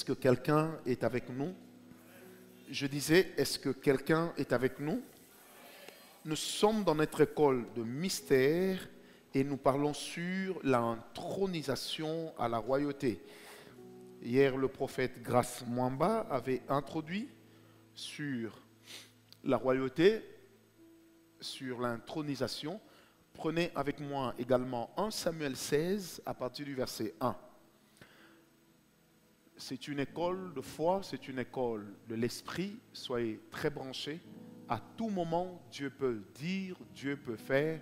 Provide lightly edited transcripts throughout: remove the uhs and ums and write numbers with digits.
Est-ce que quelqu'un est avec nous? Je disais, est-ce que quelqu'un est avec nous? Nous sommes dans notre école de mystère et nous parlons sur l'intronisation à la royauté. Hier, le prophète Grace Mwamba avait introduit sur la royauté, sur l'intronisation. Prenez avec moi également 1 Samuel 16 à partir du verset 1. C'est une école de foi, c'est une école de l'esprit. Soyez très branchés. À tout moment, Dieu peut dire, Dieu peut faire,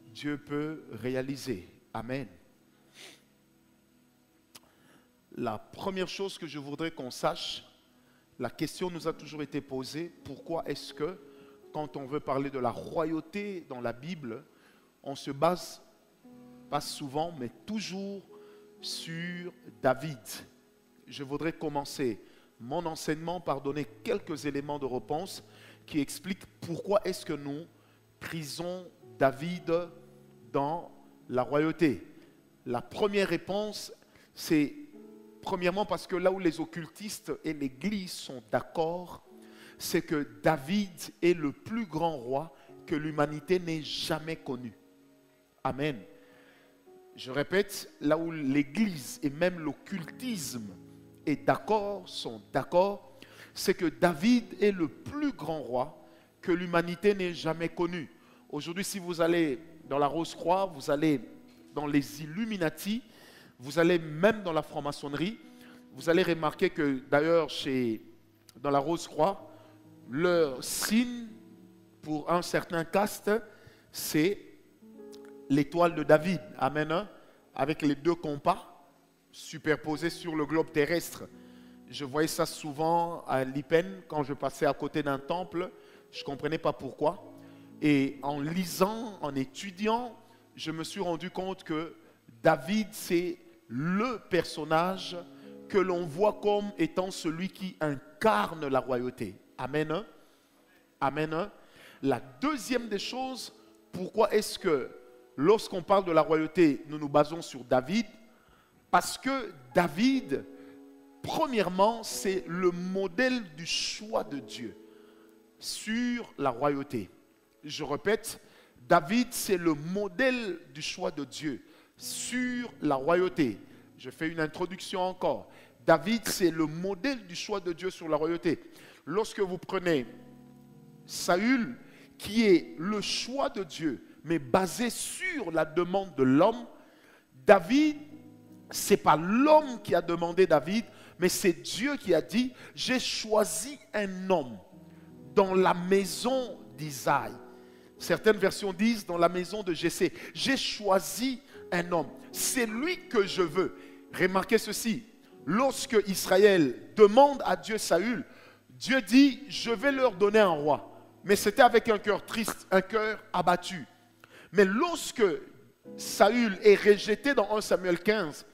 Dieu peut réaliser. Amen. La première chose que je voudrais qu'on sache, la question nous a toujours été posée, pourquoi est-ce que, quand on veut parler de la royauté dans la Bible, on se base, pas souvent, mais toujours sur David? Je voudrais commencer mon enseignement par donner quelques éléments de réponse qui expliquent pourquoi est-ce que nous prisons David dans la royauté. La première réponse, c'est premièrement parce que là où les occultistes et l'Église sont d'accord, c'est que David est le plus grand roi que l'humanité n'ait jamais connu. Amen. Je répète, là où l'Église et même l'occultisme sont d'accord, c'est que David est le plus grand roi que l'humanité n'ait jamais connu. Aujourd'hui, si vous allez dans la Rose-Croix, vous allez dans les Illuminati, vous allez même dans la franc-maçonnerie, vous allez remarquer que d'ailleurs dans la Rose-Croix, leur signe pour un certain caste, c'est l'étoile de David. Amen. Avec les deux compas superposés sur le globe terrestre. Je voyais ça souvent à Lipen quand je passais à côté d'un temple. Je ne comprenais pas pourquoi. Et en lisant, en étudiant, je me suis rendu compte que David, c'est le personnage que l'on voit comme étant celui qui incarne la royauté. Amen. Amen. La deuxième des choses, pourquoi est-ce que lorsqu'on parle de la royauté, nous nous basons sur David? Parce que David, premièrement, c'est le modèle du choix de Dieu sur la royauté. Je répète, David, c'est le modèle du choix de Dieu sur la royauté. Je fais une introduction encore. David, c'est le modèle du choix de Dieu sur la royauté. Lorsque vous prenez Saül, qui est le choix de Dieu, mais basé sur la demande de l'homme, David, ce n'est pas l'homme qui a demandé David, mais c'est Dieu qui a dit, j'ai choisi un homme dans la maison d'Isaïe. Certaines versions disent dans la maison de Jessé. J'ai choisi un homme. C'est lui que je veux. Remarquez ceci. Lorsque Israël demande à Dieu Saül, Dieu dit, je vais leur donner un roi. Mais c'était avec un cœur triste, un cœur abattu. Mais lorsque Saül est rejeté dans 1 Samuel 15,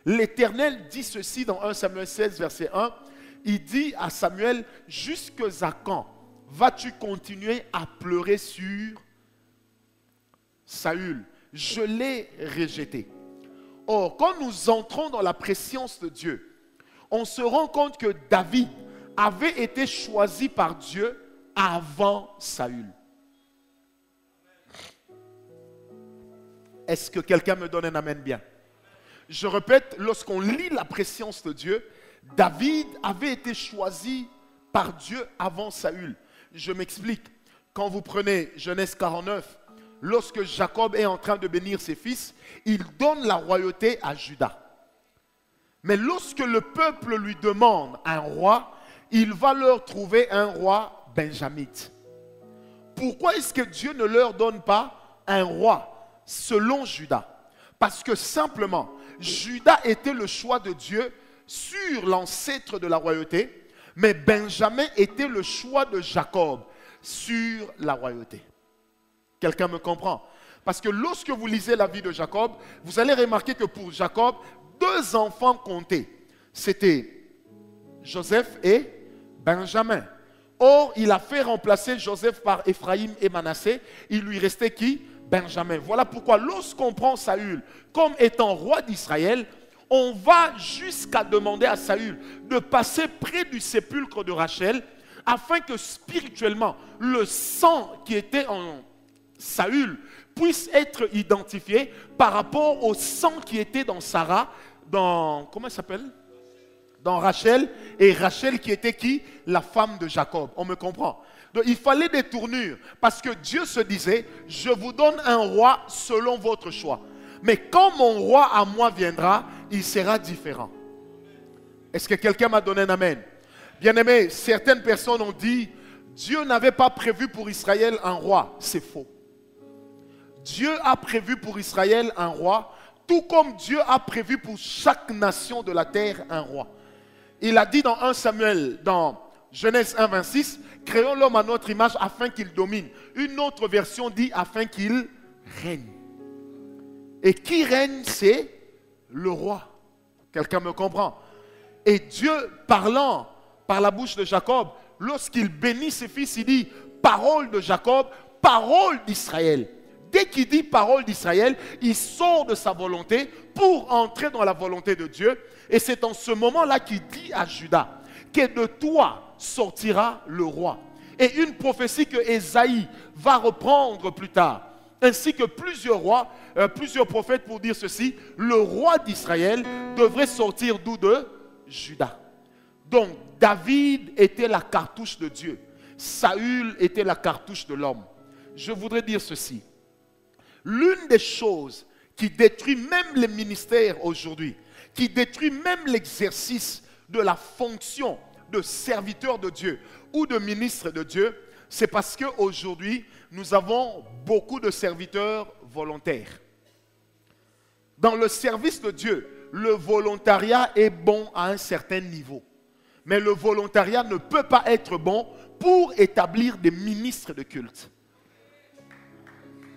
l'Éternel dit ceci dans 1 Samuel 16, verset 1. Il dit à Samuel, jusqu'à quand vas-tu continuer à pleurer sur Saül? Je l'ai rejeté. Or, quand nous entrons dans la préscience de Dieu, on se rend compte que David avait été choisi par Dieu avant Saül. Est-ce que quelqu'un me donne un amen bien? Je répète, lorsqu'on lit la préscience de Dieu, David avait été choisi par Dieu avant Saül. Je m'explique. Quand vous prenez Genèse 49, lorsque Jacob est en train de bénir ses fils, il donne la royauté à Juda. Mais lorsque le peuple lui demande un roi, il va leur trouver un roi benjamite. Pourquoi est-ce que Dieu ne leur donne pas un roi selon Juda? Parce que simplement, Juda était le choix de Dieu sur l'ancêtre de la royauté, mais Benjamin était le choix de Jacob sur la royauté. Quelqu'un me comprend? Parce que lorsque vous lisez la vie de Jacob, vous allez remarquer que pour Jacob, deux enfants comptaient. C'était Joseph et Benjamin. Or, il a fait remplacer Joseph par Ephraïm et Manassé. Il lui restait qui? Benjamin. Voilà pourquoi lorsqu'on prend Saül comme étant roi d'Israël, on va jusqu'à demander à Saül de passer près du sépulcre de Rachel afin que spirituellement, le sang qui était en Saül puisse être identifié par rapport au sang qui était dans Sarah, dans, comment elle s'appelle? Dans Rachel, et Rachel qui était qui? La femme de Jacob. On me comprend? Donc il fallait des tournures, parce que Dieu se disait, je vous donne un roi selon votre choix. Mais quand mon roi à moi viendra, il sera différent. Est-ce que quelqu'un m'a donné un amen? Bien-aimé, certaines personnes ont dit, Dieu n'avait pas prévu pour Israël un roi. C'est faux. Dieu a prévu pour Israël un roi, tout comme Dieu a prévu pour chaque nation de la terre un roi. Il a dit dans 1 Samuel, dans Genèse 1, 26, créons l'homme à notre image afin qu'il domine. Une autre version dit afin qu'il règne. Et qui règne, c'est le roi. Quelqu'un me comprend? Et Dieu, parlant par la bouche de Jacob, lorsqu'il bénit ses fils, il dit parole de Jacob, parole d'Israël. Dès qu'il dit parole d'Israël, il sort de sa volonté pour entrer dans la volonté de Dieu. Et c'est en ce moment-là qu'il dit à Judas que de toi sortira le roi. Et une prophétie que Ésaïe va reprendre plus tard, ainsi que plusieurs rois, plusieurs prophètes pour dire ceci, le roi d'Israël devrait sortir d'où? De Juda. Donc David était la cartouche de Dieu, Saül était la cartouche de l'homme. Je voudrais dire ceci, l'une des choses qui détruit même les ministères aujourd'hui, qui détruit même l'exercice de la fonction de serviteur de Dieu ou de ministre de Dieu, c'est parce qu'aujourd'hui, nous avons beaucoup de serviteurs volontaires. Dans le service de Dieu, le volontariat est bon à un certain niveau. Mais le volontariat ne peut pas être bon pour établir des ministres de culte.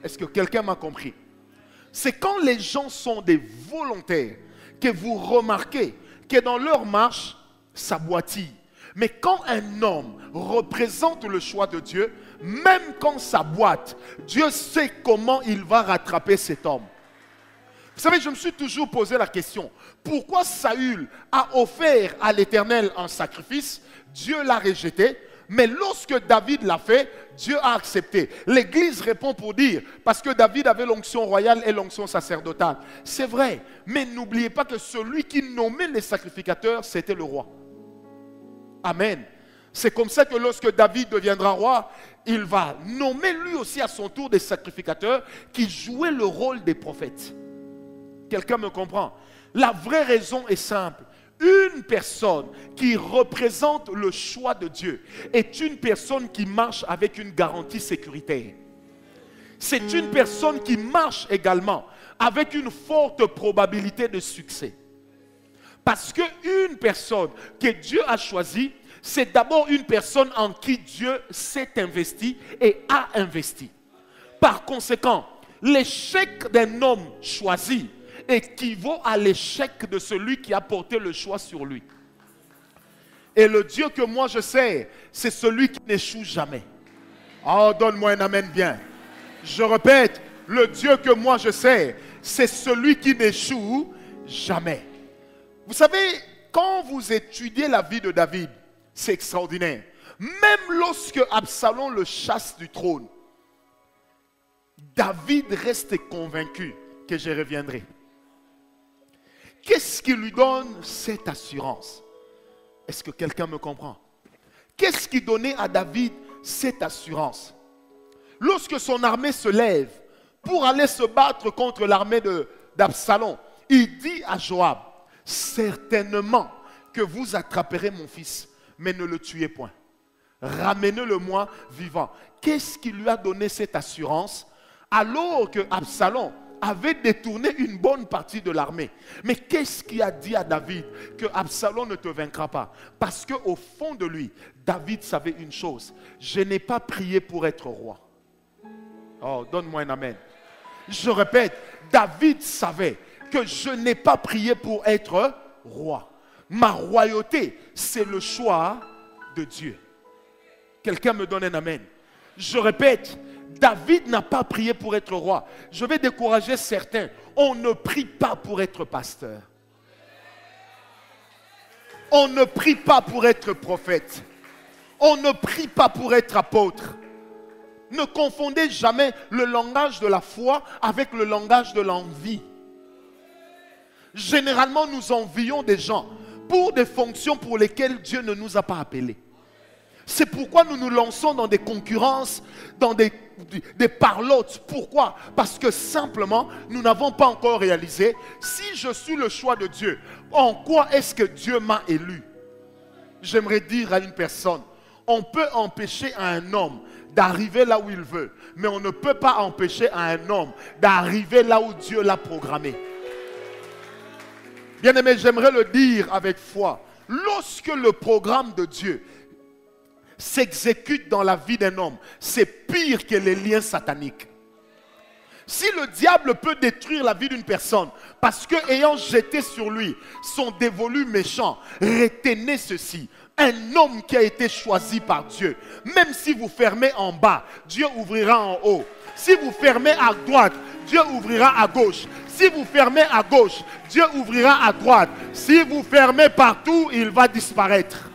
Est-ce que quelqu'un m'a compris? C'est quand les gens sont des volontaires que vous remarquez que dans leur marche, ça boitille. Mais quand un homme représente le choix de Dieu, même quand ça boite, Dieu sait comment il va rattraper cet homme. Vous savez, je me suis toujours posé la question, pourquoi Saül a offert à l'Éternel un sacrifice, Dieu l'a rejeté, mais lorsque David l'a fait, Dieu a accepté. L'Église répond pour dire, parce que David avait l'onction royale et l'onction sacerdotale. C'est vrai, mais n'oubliez pas que celui qui nommait les sacrificateurs, c'était le roi. Amen. C'est comme ça que lorsque David deviendra roi, il va nommer lui aussi à son tour des sacrificateurs qui jouaient le rôle des prophètes. Quelqu'un me comprend? La vraie raison est simple. Une personne qui représente le choix de Dieu est une personne qui marche avec une garantie sécuritaire. C'est une personne qui marche également avec une forte probabilité de succès. Parce qu'une personne que Dieu a choisie, c'est d'abord une personne en qui Dieu s'est investi et a investi. Par conséquent, l'échec d'un homme choisi équivaut à l'échec de celui qui a porté le choix sur lui. Et le Dieu que moi je sers, c'est celui qui n'échoue jamais. Oh, donne-moi un amen bien. Je répète, le Dieu que moi je sers, c'est celui qui n'échoue jamais. Vous savez, quand vous étudiez la vie de David, c'est extraordinaire. Même lorsque Absalom le chasse du trône, David reste convaincu que je reviendrai. Qu'est-ce qui lui donne cette assurance? Est-ce que quelqu'un me comprend? Qu'est-ce qui donnait à David cette assurance? Lorsque son armée se lève pour aller se battre contre l'armée d'Absalom, il dit à Joab, certainement que vous attraperez mon fils, mais ne le tuez point. Ramenez-le-moi vivant. Qu'est-ce qui lui a donné cette assurance alors que Absalom avait détourné une bonne partie de l'armée? Mais qu'est-ce qui a dit à David que Absalom ne te vaincra pas? Parce qu'au fond de lui, David savait une chose, je n'ai pas prié pour être roi. Oh, donne-moi un amen. Je répète, David savait que je n'ai pas prié pour être roi. Ma royauté, c'est le choix de Dieu. Quelqu'un me donne un amen. Je répète, David n'a pas prié pour être roi. Je vais décourager certains. On ne prie pas pour être pasteur. On ne prie pas pour être prophète. On ne prie pas pour être apôtre. Ne confondez jamais le langage de la foi avec le langage de l'envie. Généralement, nous envions des gens pour des fonctions pour lesquelles Dieu ne nous a pas appelés. C'est pourquoi nous nous lançons dans des concurrences, dans des parlottes. Pourquoi? Parce que simplement, nous n'avons pas encore réalisé, si je suis le choix de Dieu, en quoi est-ce que Dieu m'a élu? J'aimerais dire à une personne, on peut empêcher un homme d'arriver là où il veut, mais on ne peut pas empêcher un homme d'arriver là où Dieu l'a programmé. Bien-aimé, j'aimerais le dire avec foi. Lorsque le programme de Dieu s'exécute dans la vie d'un homme, c'est pire que les liens sataniques. Si le diable peut détruire la vie d'une personne parce que ayant jeté sur lui son dévolu méchant, retenez ceci: un homme qui a été choisi par Dieu, même si vous fermez en bas, Dieu ouvrira en haut. Si vous fermez à droite, Dieu ouvrira à gauche. Si vous fermez à gauche, Dieu ouvrira à droite. Si vous fermez partout, il va disparaître.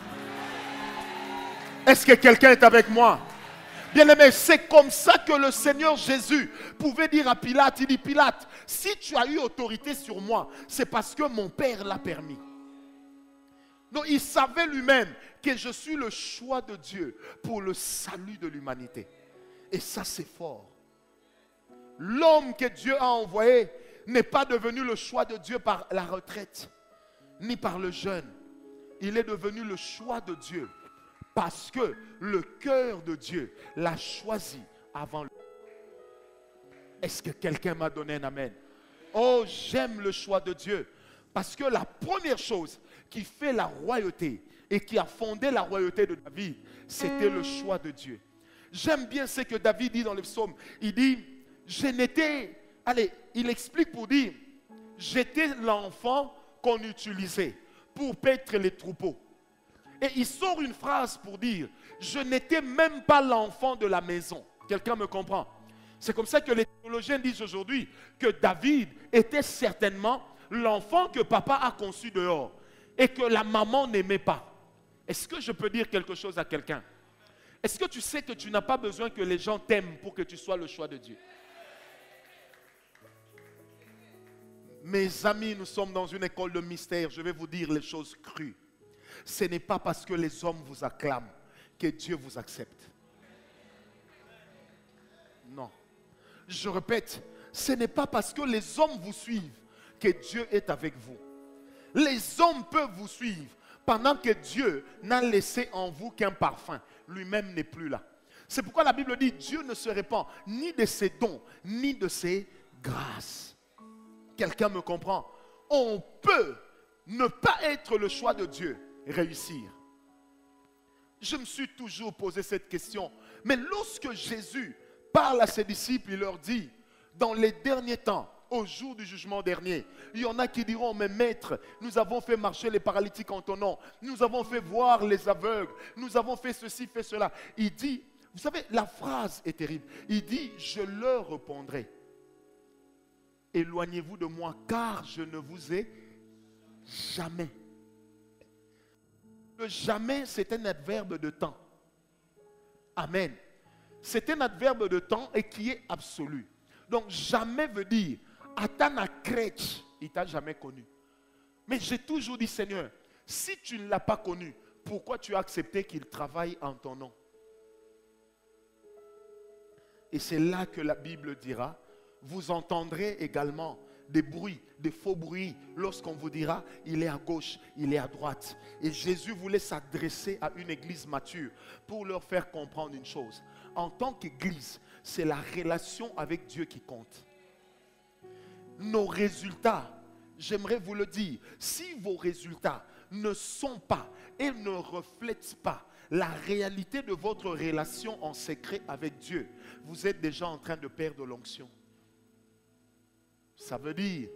Est-ce que quelqu'un est avec moi? Bien-aimé, c'est comme ça que le Seigneur Jésus pouvait dire à Pilate, il dit: Pilate, si tu as eu autorité sur moi, c'est parce que mon Père l'a permis. Donc il savait lui-même que je suis le choix de Dieu pour le salut de l'humanité. Et ça, c'est fort. L'homme que Dieu a envoyé n'est pas devenu le choix de Dieu par la retraite, ni par le jeûne. Il est devenu le choix de Dieu parce que le cœur de Dieu l'a choisi avant lui. Est-ce que quelqu'un m'a donné un amen? Oh, j'aime le choix de Dieu. Parce que la première chose qui fait la royauté et qui a fondé la royauté de David, c'était le choix de Dieu. J'aime bien ce que David dit dans le psaume. Il dit, je n'étais... Allez, il explique pour dire, j'étais l'enfant qu'on utilisait pour paître les troupeaux. Et il sort une phrase pour dire, je n'étais même pas l'enfant de la maison. Quelqu'un me comprend? C'est comme ça que les théologiens disent aujourd'hui que David était certainement l'enfant que papa a conçu dehors et que la maman n'aimait pas. Est-ce que je peux dire quelque chose à quelqu'un? Est-ce que tu sais que tu n'as pas besoin que les gens t'aiment pour que tu sois le choix de Dieu? Mes amis, nous sommes dans une école de mystère. Je vais vous dire les choses crues. Ce n'est pas parce que les hommes vous acclament que Dieu vous accepte. Non. Je répète, ce n'est pas parce que les hommes vous suivent que Dieu est avec vous. Les hommes peuvent vous suivre pendant que Dieu n'a laissé en vous qu'un parfum. Lui-même n'est plus là. C'est pourquoi la Bible dit, Dieu ne se répand ni de ses dons, ni de ses grâces. Quelqu'un me comprend? On peut ne pas être le choix de Dieu, réussir. Je me suis toujours posé cette question. Mais lorsque Jésus parle à ses disciples, il leur dit, dans les derniers temps, au jour du jugement dernier, il y en a qui diront, mais maître, nous avons fait marcher les paralytiques en ton nom, nous avons fait voir les aveugles, nous avons fait ceci, fait cela. Il dit, vous savez, la phrase est terrible. Il dit, je leur répondrai, éloignez-vous de moi, car je ne vous ai jamais. Le jamais, c'est un adverbe de temps. Amen. C'est un adverbe de temps et qui est absolu. Donc, jamais veut dire, Atana crèche, il t'a jamais connu. Mais j'ai toujours dit, Seigneur, si tu ne l'as pas connu, pourquoi tu as accepté qu'il travaille en ton nom? Et c'est là que la Bible dira, vous entendrez également des bruits, des faux bruits, lorsqu'on vous dira, il est à gauche, il est à droite. Et Jésus voulait s'adresser à une église mature pour leur faire comprendre une chose. En tant qu'église, c'est la relation avec Dieu qui compte. Nos résultats, j'aimerais vous le dire, si vos résultats ne sont pas et ne reflètent pas la réalité de votre relation en secret avec Dieu, vous êtes déjà en train de perdre l'onction. Ça veut dire,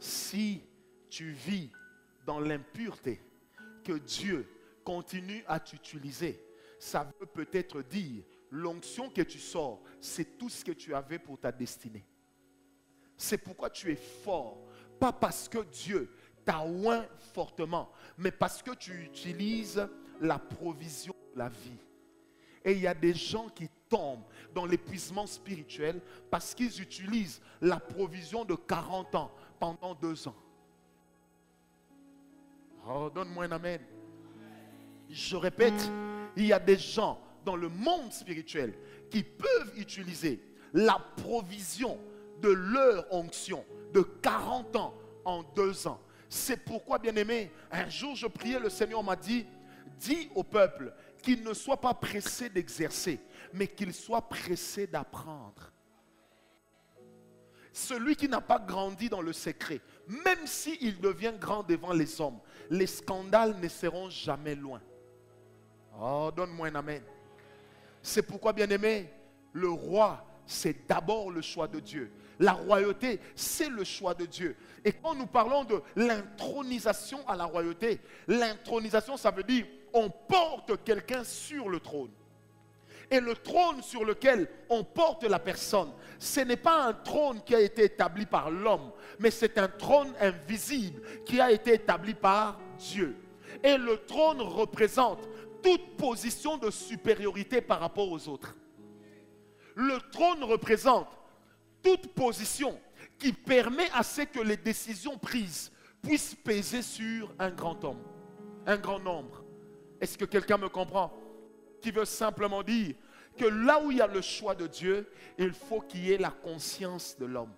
si tu vis dans l'impureté, que Dieu continue à t'utiliser, ça veut peut-être dire, l'onction que tu sors, c'est tout ce que tu avais pour ta destinée. C'est pourquoi tu es fort, pas parce que Dieu t'a oint fortement, mais parce que tu utilises la provision de la vie. Et il y a des gens qui tombent dans l'épuisement spirituel parce qu'ils utilisent la provision de 40 ans pendant 2 ans. Oh, donne-moi un amen. Je répète, il y a des gens dans le monde spirituel qui peuvent utiliser la provision de leur onction de 40 ans en 2 ans. C'est pourquoi, bien-aimé, un jour je priais, le Seigneur m'a dit, dis au peuple qu'il ne soit pas pressé d'exercer, mais qu'il soit pressé d'apprendre. Celui qui n'a pas grandi dans le secret, même s'il devient grand devant les hommes, les scandales ne seront jamais loin. Oh, donne-moi un amen. C'est pourquoi, bien-aimé, le roi, c'est d'abord le choix de Dieu. La royauté, c'est le choix de Dieu. Et quand nous parlons de l'intronisation à la royauté, l'intronisation, ça veut dire on porte quelqu'un sur le trône. Et le trône sur lequel on porte la personne, ce n'est pas un trône qui a été établi par l'homme, mais c'est un trône invisible qui a été établi par Dieu. Et le trône représente toute position de supériorité par rapport aux autres. Le trône représente toute position qui permet à ce que les décisions prises puissent peser sur un grand homme, un grand nombre. Est-ce que quelqu'un me comprend? Qui veut simplement dire que là où il y a le choix de Dieu, il faut qu'il y ait la conscience de l'homme.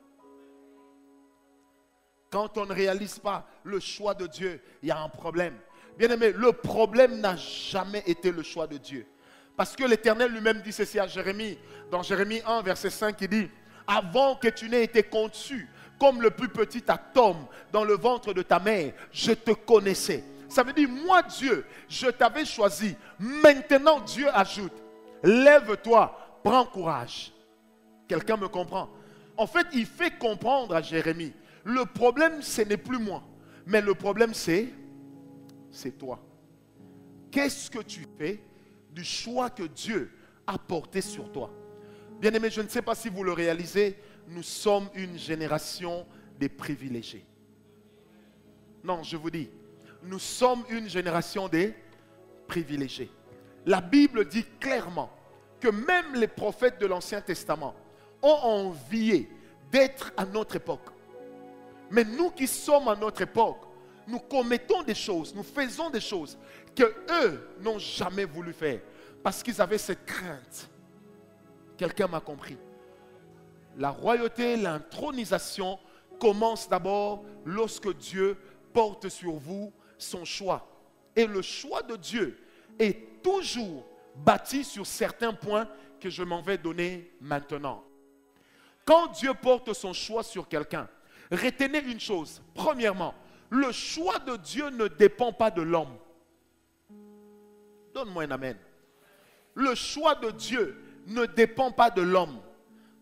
Quand on ne réalise pas le choix de Dieu, il y a un problème. Bien-aimé, le problème n'a jamais été le choix de Dieu. Parce que l'Éternel lui-même dit ceci à Jérémie, dans Jérémie 1, verset 5, il dit, « Avant que tu n'aies été conçu comme le plus petit atome dans le ventre de ta mère, je te connaissais. » Ça veut dire, moi Dieu, je t'avais choisi. Maintenant Dieu ajoute, lève-toi, prends courage. Quelqu'un me comprend? En fait, il fait comprendre à Jérémie, le problème ce n'est plus moi, mais le problème c'est toi. Qu'est-ce que tu fais du choix que Dieu a porté sur toi? Bien-aimés, je ne sais pas si vous le réalisez, nous sommes une génération des privilégiés. Non, je vous dis, nous sommes une génération des privilégiés. La Bible dit clairement que même les prophètes de l'Ancien Testament ont envié d'être à notre époque. Mais nous qui sommes à notre époque, nous commettons des choses, nous faisons des choses que eux n'ont jamais voulu faire parce qu'ils avaient cette crainte. Quelqu'un m'a compris. La royauté, l'intronisation commence d'abord lorsque Dieu porte sur vous son choix. Et le choix de Dieu est toujours bâti sur certains points que je m'en vais donner maintenant. Quand Dieu porte son choix sur quelqu'un, retenez une chose. Premièrement, le choix de Dieu ne dépend pas de l'homme. Donne-moi un amen. Le choix de Dieu ne dépend pas de l'homme.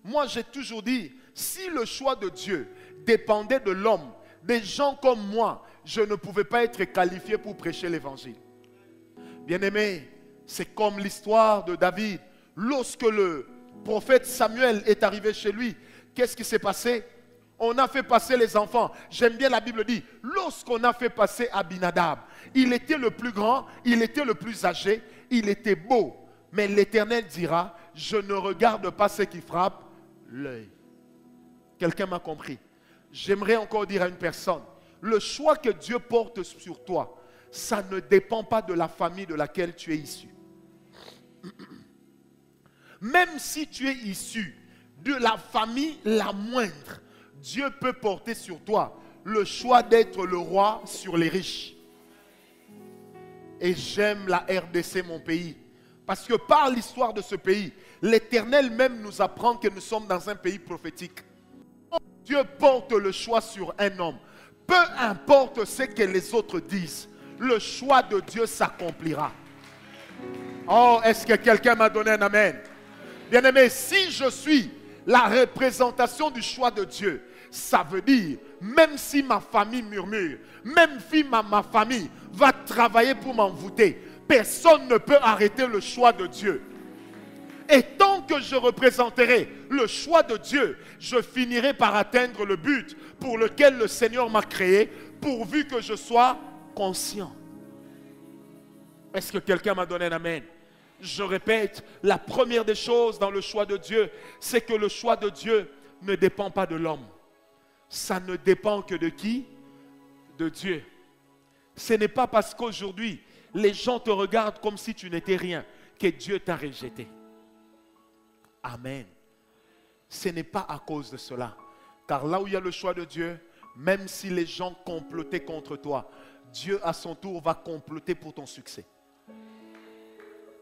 Moi, j'ai toujours dit, si le choix de Dieu dépendait de l'homme, des gens comme moi, je ne pouvais pas être qualifié pour prêcher l'évangile. Bien-aimé, c'est comme l'histoire de David. Lorsque le prophète Samuel est arrivé chez lui, qu'est-ce qui s'est passé? On a fait passer les enfants. J'aime bien la Bible dit, lorsqu'on a fait passer Abinadab, il était le plus grand, il était le plus âgé, il était beau. Mais l'Éternel dira, je ne regarde pas ce qui frappe l'œil. Quelqu'un m'a compris. J'aimerais encore dire à une personne, le choix que Dieu porte sur toi, ça ne dépend pas de la famille de laquelle tu es issu. Même si tu es issu de la famille la moindre, Dieu peut porter sur toi le choix d'être le roi sur les riches. Et j'aime la RDC, mon pays. Parce que par l'histoire de ce pays, l'Éternel même nous apprend que nous sommes dans un pays prophétique. Dieu porte le choix sur un homme. Peu importe ce que les autres disent, le choix de Dieu s'accomplira. Oh, est-ce que quelqu'un m'a donné un amen? Bien-aimé, si je suis la représentation du choix de Dieu, ça veut dire, même si ma famille murmure, même si ma famille va travailler pour m'envoûter, personne ne peut arrêter le choix de Dieu. Et tant que je représenterai le choix de Dieu, je finirai par atteindre le but pour lequel le Seigneur m'a créé, pourvu que je sois conscient. Est-ce que quelqu'un m'a donné un amen? Je répète, la première des choses dans le choix de Dieu, c'est que le choix de Dieu ne dépend pas de l'homme. Ça ne dépend que de qui? De Dieu. Ce n'est pas parce qu'aujourd'hui, les gens te regardent comme si tu n'étais rien que Dieu t'a rejeté. Amen. Ce n'est pas à cause de cela. Car là où il y a le choix de Dieu, même si les gens complotaient contre toi, Dieu à son tour va comploter pour ton succès.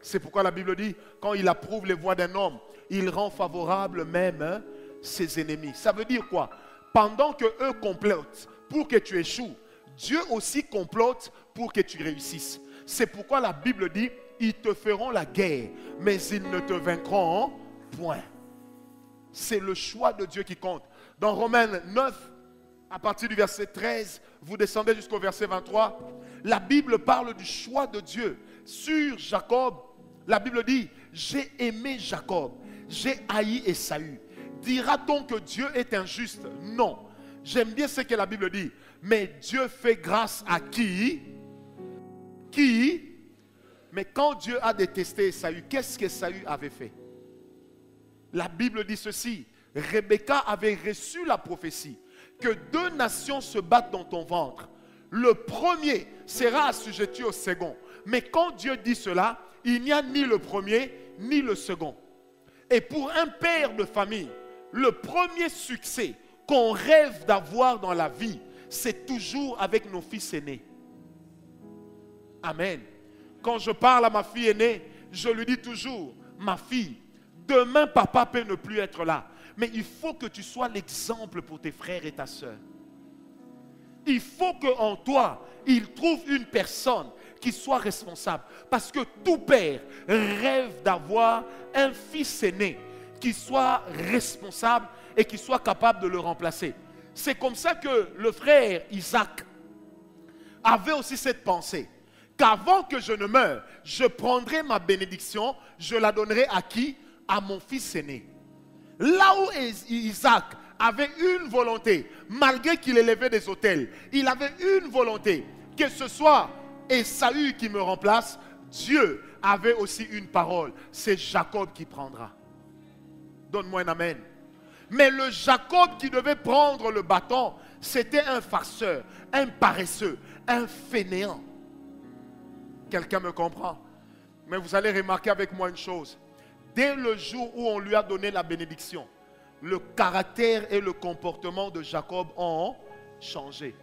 C'est pourquoi la Bible dit, quand il approuve les voies d'un homme, il rend favorable même ses ennemis. Ça veut dire quoi? Pendant que eux complotent pour que tu échoues, Dieu aussi complote pour que tu réussisses. C'est pourquoi la Bible dit, ils te feront la guerre, mais ils ne te vaincront point. C'est le choix de Dieu qui compte. Dans Romains 9, à partir du verset 13, vous descendez jusqu'au verset 23, la Bible parle du choix de Dieu sur Jacob. La Bible dit, j'ai aimé Jacob, j'ai haï Ésaü. Dira-t-on que Dieu est injuste? Non. J'aime bien ce que la Bible dit. Mais Dieu fait grâce à qui? Qui? Mais quand Dieu a détesté Ésaü, qu'est-ce qu'Ésaü avait fait? La Bible dit ceci. Rebecca avait reçu la prophétie que 2 nations se battent dans ton ventre. Le premier sera assujetti au second. Mais quand Dieu dit cela, il n'y a ni le premier ni le second. Et pour un père de famille, le premier succès qu'on rêve d'avoir dans la vie, c'est toujours avec nos fils aînés. Amen. Quand je parle à ma fille aînée, je lui dis toujours, ma fille, demain papa peut ne plus être là. Mais il faut que tu sois l'exemple pour tes frères et ta sœur. Il faut qu'en toi, il trouve une personne qui soit responsable. Parce que tout père rêve d'avoir un fils aîné qui soit responsable et qui soit capable de le remplacer. C'est comme ça que le frère Isaac avait aussi cette pensée. Qu'avant que je ne meure, je prendrai ma bénédiction, je la donnerai à qui? À mon fils aîné. Là où Isaac avait une volonté, malgré qu'il élevait des autels, il avait une volonté, que ce soit Ésaü qui me remplace, Dieu avait aussi une parole, c'est Jacob qui prendra. Donne-moi un amen. Mais le Jacob qui devait prendre le bâton, c'était un farceur, un paresseux, un fainéant. Quelqu'un me comprend? Mais vous allez remarquer avec moi une chose. Dès le jour où on lui a donné la bénédiction, le caractère et le comportement de Jacob ont changé.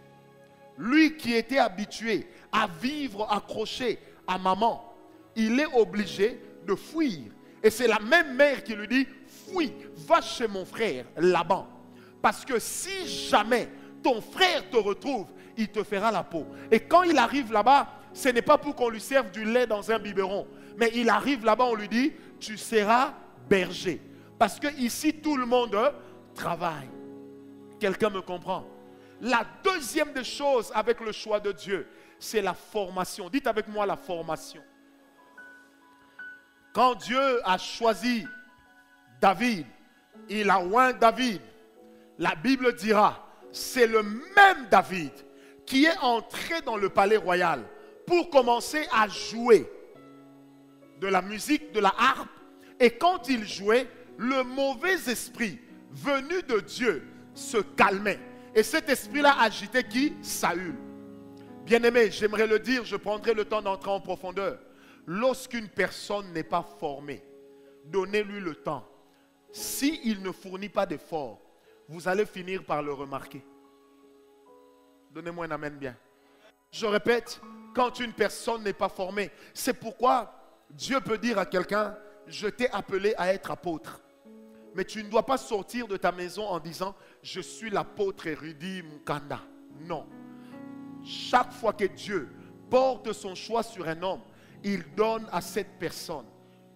Lui qui était habitué à vivre accroché à maman, il est obligé de fuir. Et c'est la même mère qui lui dit, fuis, va chez mon frère Laban. Parce que si jamais ton frère te retrouve, il te fera la peau. Et quand il arrive là-bas, ce n'est pas pour qu'on lui serve du lait dans un biberon. Mais il arrive là-bas, on lui dit, tu seras berger. Parce que ici, tout le monde travaille. Quelqu'un me comprend? La deuxième des choses avec le choix de Dieu, c'est la formation. Dites avec moi la formation. Quand Dieu a choisi David, il a oint David. La Bible dira, c'est le même David qui est entré dans le palais royal pour commencer à jouer de la musique, de la harpe. Et quand il jouait, le mauvais esprit venu de Dieu se calmait. Et cet esprit-là agitait qui? Saül. Bien-aimé, j'aimerais le dire, je prendrai le temps d'entrer en profondeur. Lorsqu'une personne n'est pas formée, donnez-lui le temps. S'il ne fournit pas d'effort, vous allez finir par le remarquer. Donnez-moi un amen bien. Je répète, quand une personne n'est pas formée, c'est pourquoi Dieu peut dire à quelqu'un, je t'ai appelé à être apôtre. Mais tu ne dois pas sortir de ta maison en disant, je suis l'apôtre érudit Mukanda. Non. Chaque fois que Dieu porte son choix sur un homme, il donne à cette personne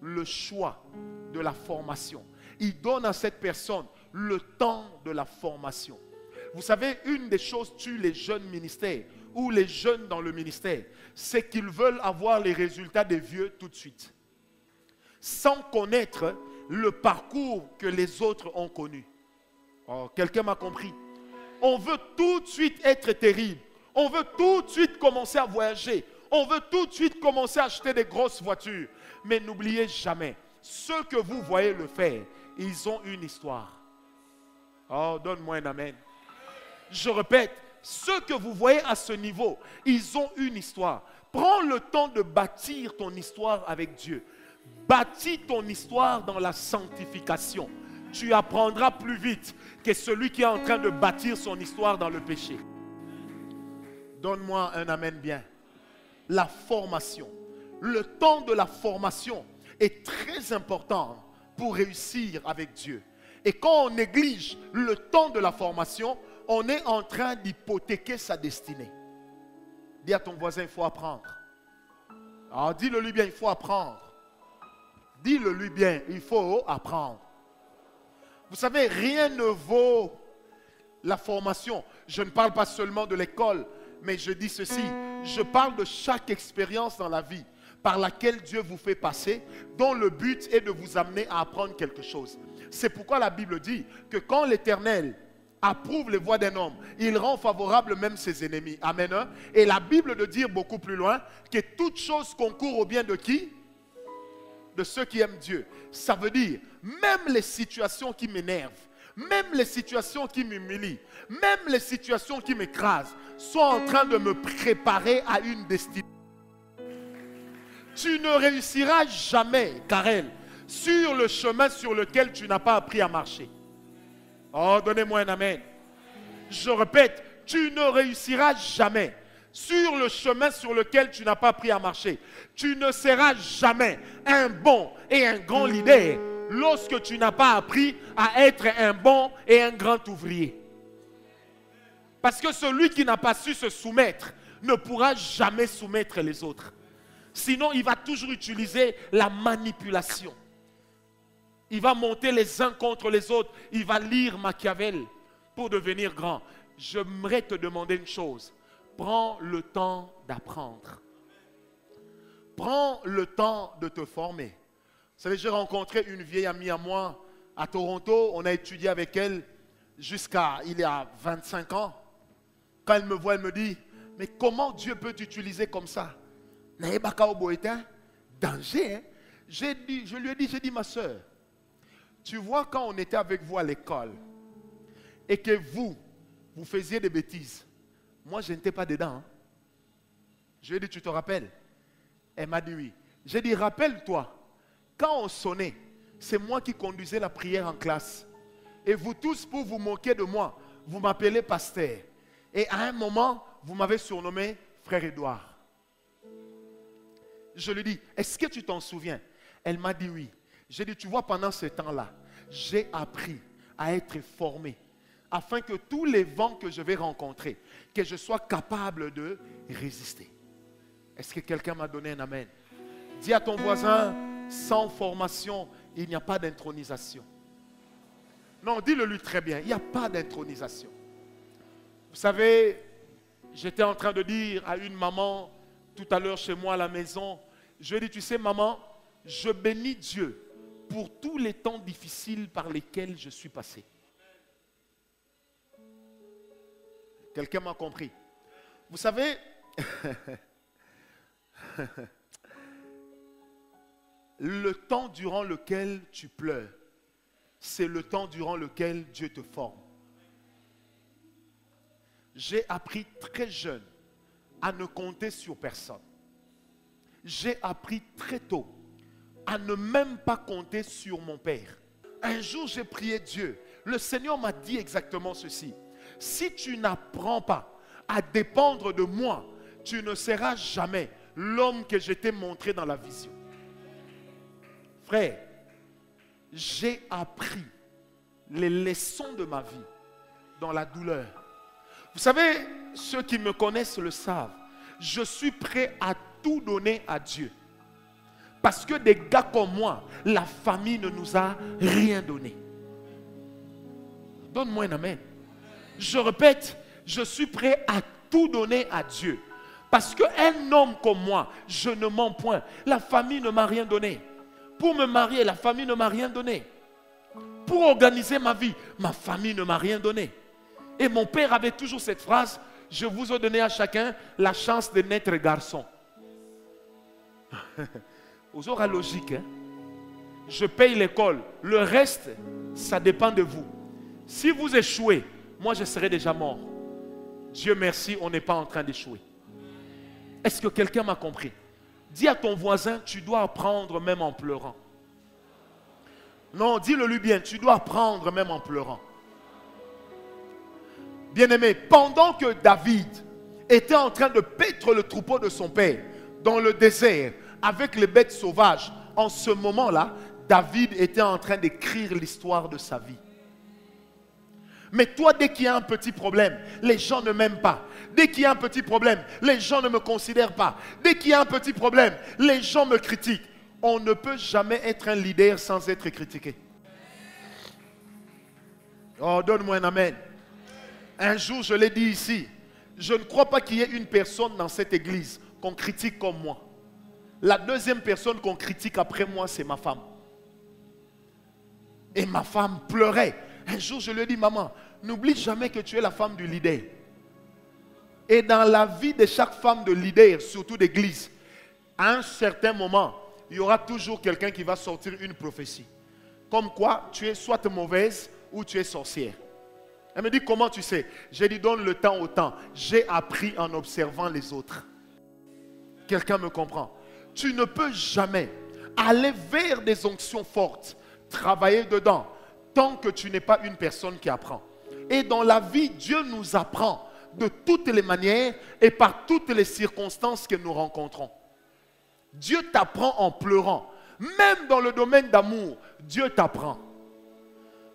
le choix de la formation. Il donne à cette personne le temps de la formation. Vous savez, une des choses tue les jeunes ministères ou les jeunes dans le ministère, c'est qu'ils veulent avoir les résultats des vieux tout de suite, sans connaître le parcours que les autres ont connu. Oh, quelqu'un m'a compris? On veut tout de suite être terrible. On veut tout de suite commencer à voyager. On veut tout de suite commencer à acheter des grosses voitures. Mais n'oubliez jamais, ceux que vous voyez le faire, ils ont une histoire. Oh, donne-moi un amen. Je répète, ceux que vous voyez à ce niveau, ils ont une histoire. Prends le temps de bâtir ton histoire avec Dieu. Bâtis ton histoire dans la sanctification. Tu apprendras plus vite que celui qui est en train de bâtir son histoire dans le péché. Donne-moi un amen bien. La formation. Le temps de la formation est très important pour réussir avec Dieu. Et quand on néglige le temps de la formation, on est en train d'hypothéquer sa destinée. Dis à ton voisin, il faut apprendre. Alors dis-le lui bien, il faut apprendre. Dis-le lui bien, il faut apprendre. Vous savez, rien ne vaut la formation. Je ne parle pas seulement de l'école, mais je dis ceci. Je parle de chaque expérience dans la vie par laquelle Dieu vous fait passer, dont le but est de vous amener à apprendre quelque chose. C'est pourquoi la Bible dit que quand l'Éternel approuve les voies d'un homme, il rend favorable même ses ennemis. Amen. Et la Bible de dire beaucoup plus loin que toute chose concourt au bien de qui? De ceux qui aiment Dieu. Ça veut dire, même les situations qui m'énervent, même les situations qui m'humilient, même les situations qui m'écrasent, sont en train de me préparer à une destinée. Tu ne réussiras jamais, Karel, sur le chemin sur lequel tu n'as pas appris à marcher. Oh, donnez-moi un amen. Je répète, tu ne réussiras jamais sur le chemin sur lequel tu n'as pas appris à marcher. Tu ne seras jamais un bon et un grand leader lorsque tu n'as pas appris à être un bon et un grand ouvrier. Parce que celui qui n'a pas su se soumettre ne pourra jamais soumettre les autres. Sinon, il va toujours utiliser la manipulation. Il va monter les uns contre les autres. Il va lire Machiavel pour devenir grand. J'aimerais te demander une chose. Prends le temps d'apprendre. Prends le temps de te former. Vous savez, j'ai rencontré une vieille amie à moi à Toronto. On a étudié avec elle jusqu'à il y a 25 ans. Quand elle me voit, elle me dit, mais comment Dieu peut t'utiliser comme ça? Danger, hein? Je lui ai dit, ma soeur, tu vois quand on était avec vous à l'école et que vous faisiez des bêtises, moi je n'étais pas dedans. Hein? Je lui ai dit, tu te rappelles? Elle m'a dit oui. J'ai dit, rappelle-toi, quand on sonnait, c'est moi qui conduisais la prière en classe. Et vous tous, pour vous moquer de moi, vous m'appelez pasteur. Et à un moment, vous m'avez surnommé frère Édouard. Je lui dis, est-ce que tu t'en souviens? Elle m'a dit oui. J'ai dit, tu vois, pendant ce temps-là, j'ai appris à être formé afin que tous les vents que je vais rencontrer, que je sois capable de résister. Est-ce que quelqu'un m'a donné un amen? Dis à ton voisin, sans formation, il n'y a pas d'intronisation. Non, dis-le lui très bien, il n'y a pas d'intronisation. Vous savez, j'étais en train de dire à une maman tout à l'heure chez moi à la maison, je lui ai dit, tu sais maman, je bénis Dieu pour tous les temps difficiles par lesquels je suis passé. Quelqu'un m'a compris. Vous savez, le temps durant lequel tu pleures, c'est le temps durant lequel Dieu te forme. J'ai appris très jeune à ne compter sur personne. J'ai appris très tôt à ne même pas compter sur mon père. Un jour, j'ai prié Dieu. Le Seigneur m'a dit exactement ceci. Si tu n'apprends pas à dépendre de moi, tu ne seras jamais l'homme que je t'ai montré dans la vision. Frère, j'ai appris les leçons de ma vie dans la douleur. Vous savez, ceux qui me connaissent le savent. Je suis prêt à tout donner à Dieu. Parce que des gars comme moi, la famille ne nous a rien donné. Donne-moi un amen. Je répète, je suis prêt à tout donner à Dieu. Parce qu'un homme comme moi, je ne mens point. La famille ne m'a rien donné. Pour me marier, la famille ne m'a rien donné. Pour organiser ma vie, ma famille ne m'a rien donné. Et mon père avait toujours cette phrase, Je vous ai donné à chacun la chance de naître garçon. Vous aurez logique, hein? Je paye l'école. Le reste, ça dépend de vous. Si vous échouez, moi je serai déjà mort. Dieu merci, on n'est pas en train d'échouer. Est-ce que quelqu'un m'a compris? Dis à ton voisin, tu dois apprendre même en pleurant. Non, dis-le lui bien, tu dois apprendre même en pleurant. Bien-aimé, pendant que David était en train de paître le troupeau de son père dans le désert avec les bêtes sauvages, en ce moment-là, David était en train d'écrire l'histoire de sa vie. Mais toi, dès qu'il y a un petit problème, les gens ne m'aiment pas. Dès qu'il y a un petit problème, les gens ne me considèrent pas. Dès qu'il y a un petit problème, les gens me critiquent. On ne peut jamais être un leader sans être critiqué. Oh, donne-moi un amen. Un jour, je l'ai dit ici, je ne crois pas qu'il y ait une personne dans cette église qu'on critique comme moi. La deuxième personne qu'on critique après moi, c'est ma femme. Et ma femme pleurait. Un jour, je lui ai dit, maman, n'oublie jamais que tu es la femme du leader. Et dans la vie de chaque femme de leader, surtout d'église, à un certain moment, il y aura toujours quelqu'un qui va sortir une prophétie. Comme quoi, tu es soit mauvaise ou tu es sorcière. Elle me dit, comment tu sais? J'ai dit, donne le temps au temps. J'ai appris en observant les autres. Quelqu'un me comprend? Tu ne peux jamais aller vers des onctions fortes, travailler dedans, tant que tu n'es pas une personne qui apprend. Et dans la vie, Dieu nous apprend de toutes les manières et par toutes les circonstances que nous rencontrons. Dieu t'apprend en pleurant. Même dans le domaine d'amour, Dieu t'apprend.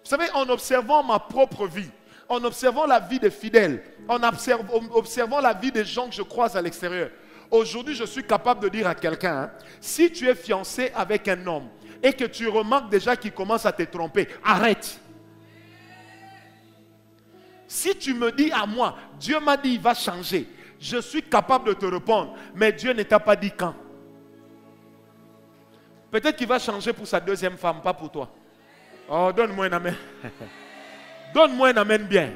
Vous savez, en observant ma propre vie, en observant la vie des fidèles, en observant la vie des gens que je croise à l'extérieur, aujourd'hui, je suis capable de dire à quelqu'un, hein, si tu es fiancé avec un homme et que tu remarques déjà qu'il commence à te tromper, arrête. Si tu me dis à moi, Dieu m'a dit il va changer, je suis capable de te répondre, mais Dieu ne t'a pas dit quand. Peut-être qu'il va changer pour sa deuxième femme, pas pour toi. Oh, donne-moi un amen. Donne-moi un amen bien.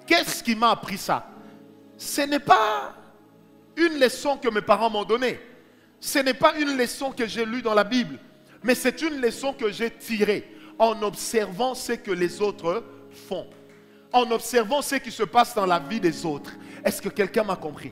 Qu'est-ce qui m'a appris ça? Ce n'est pas une leçon que mes parents m'ont donnée. Ce n'est pas une leçon que j'ai lue dans la Bible. Mais c'est une leçon que j'ai tirée en observant ce que les autres font. En observant ce qui se passe dans la vie des autres. Est-ce que quelqu'un m'a compris?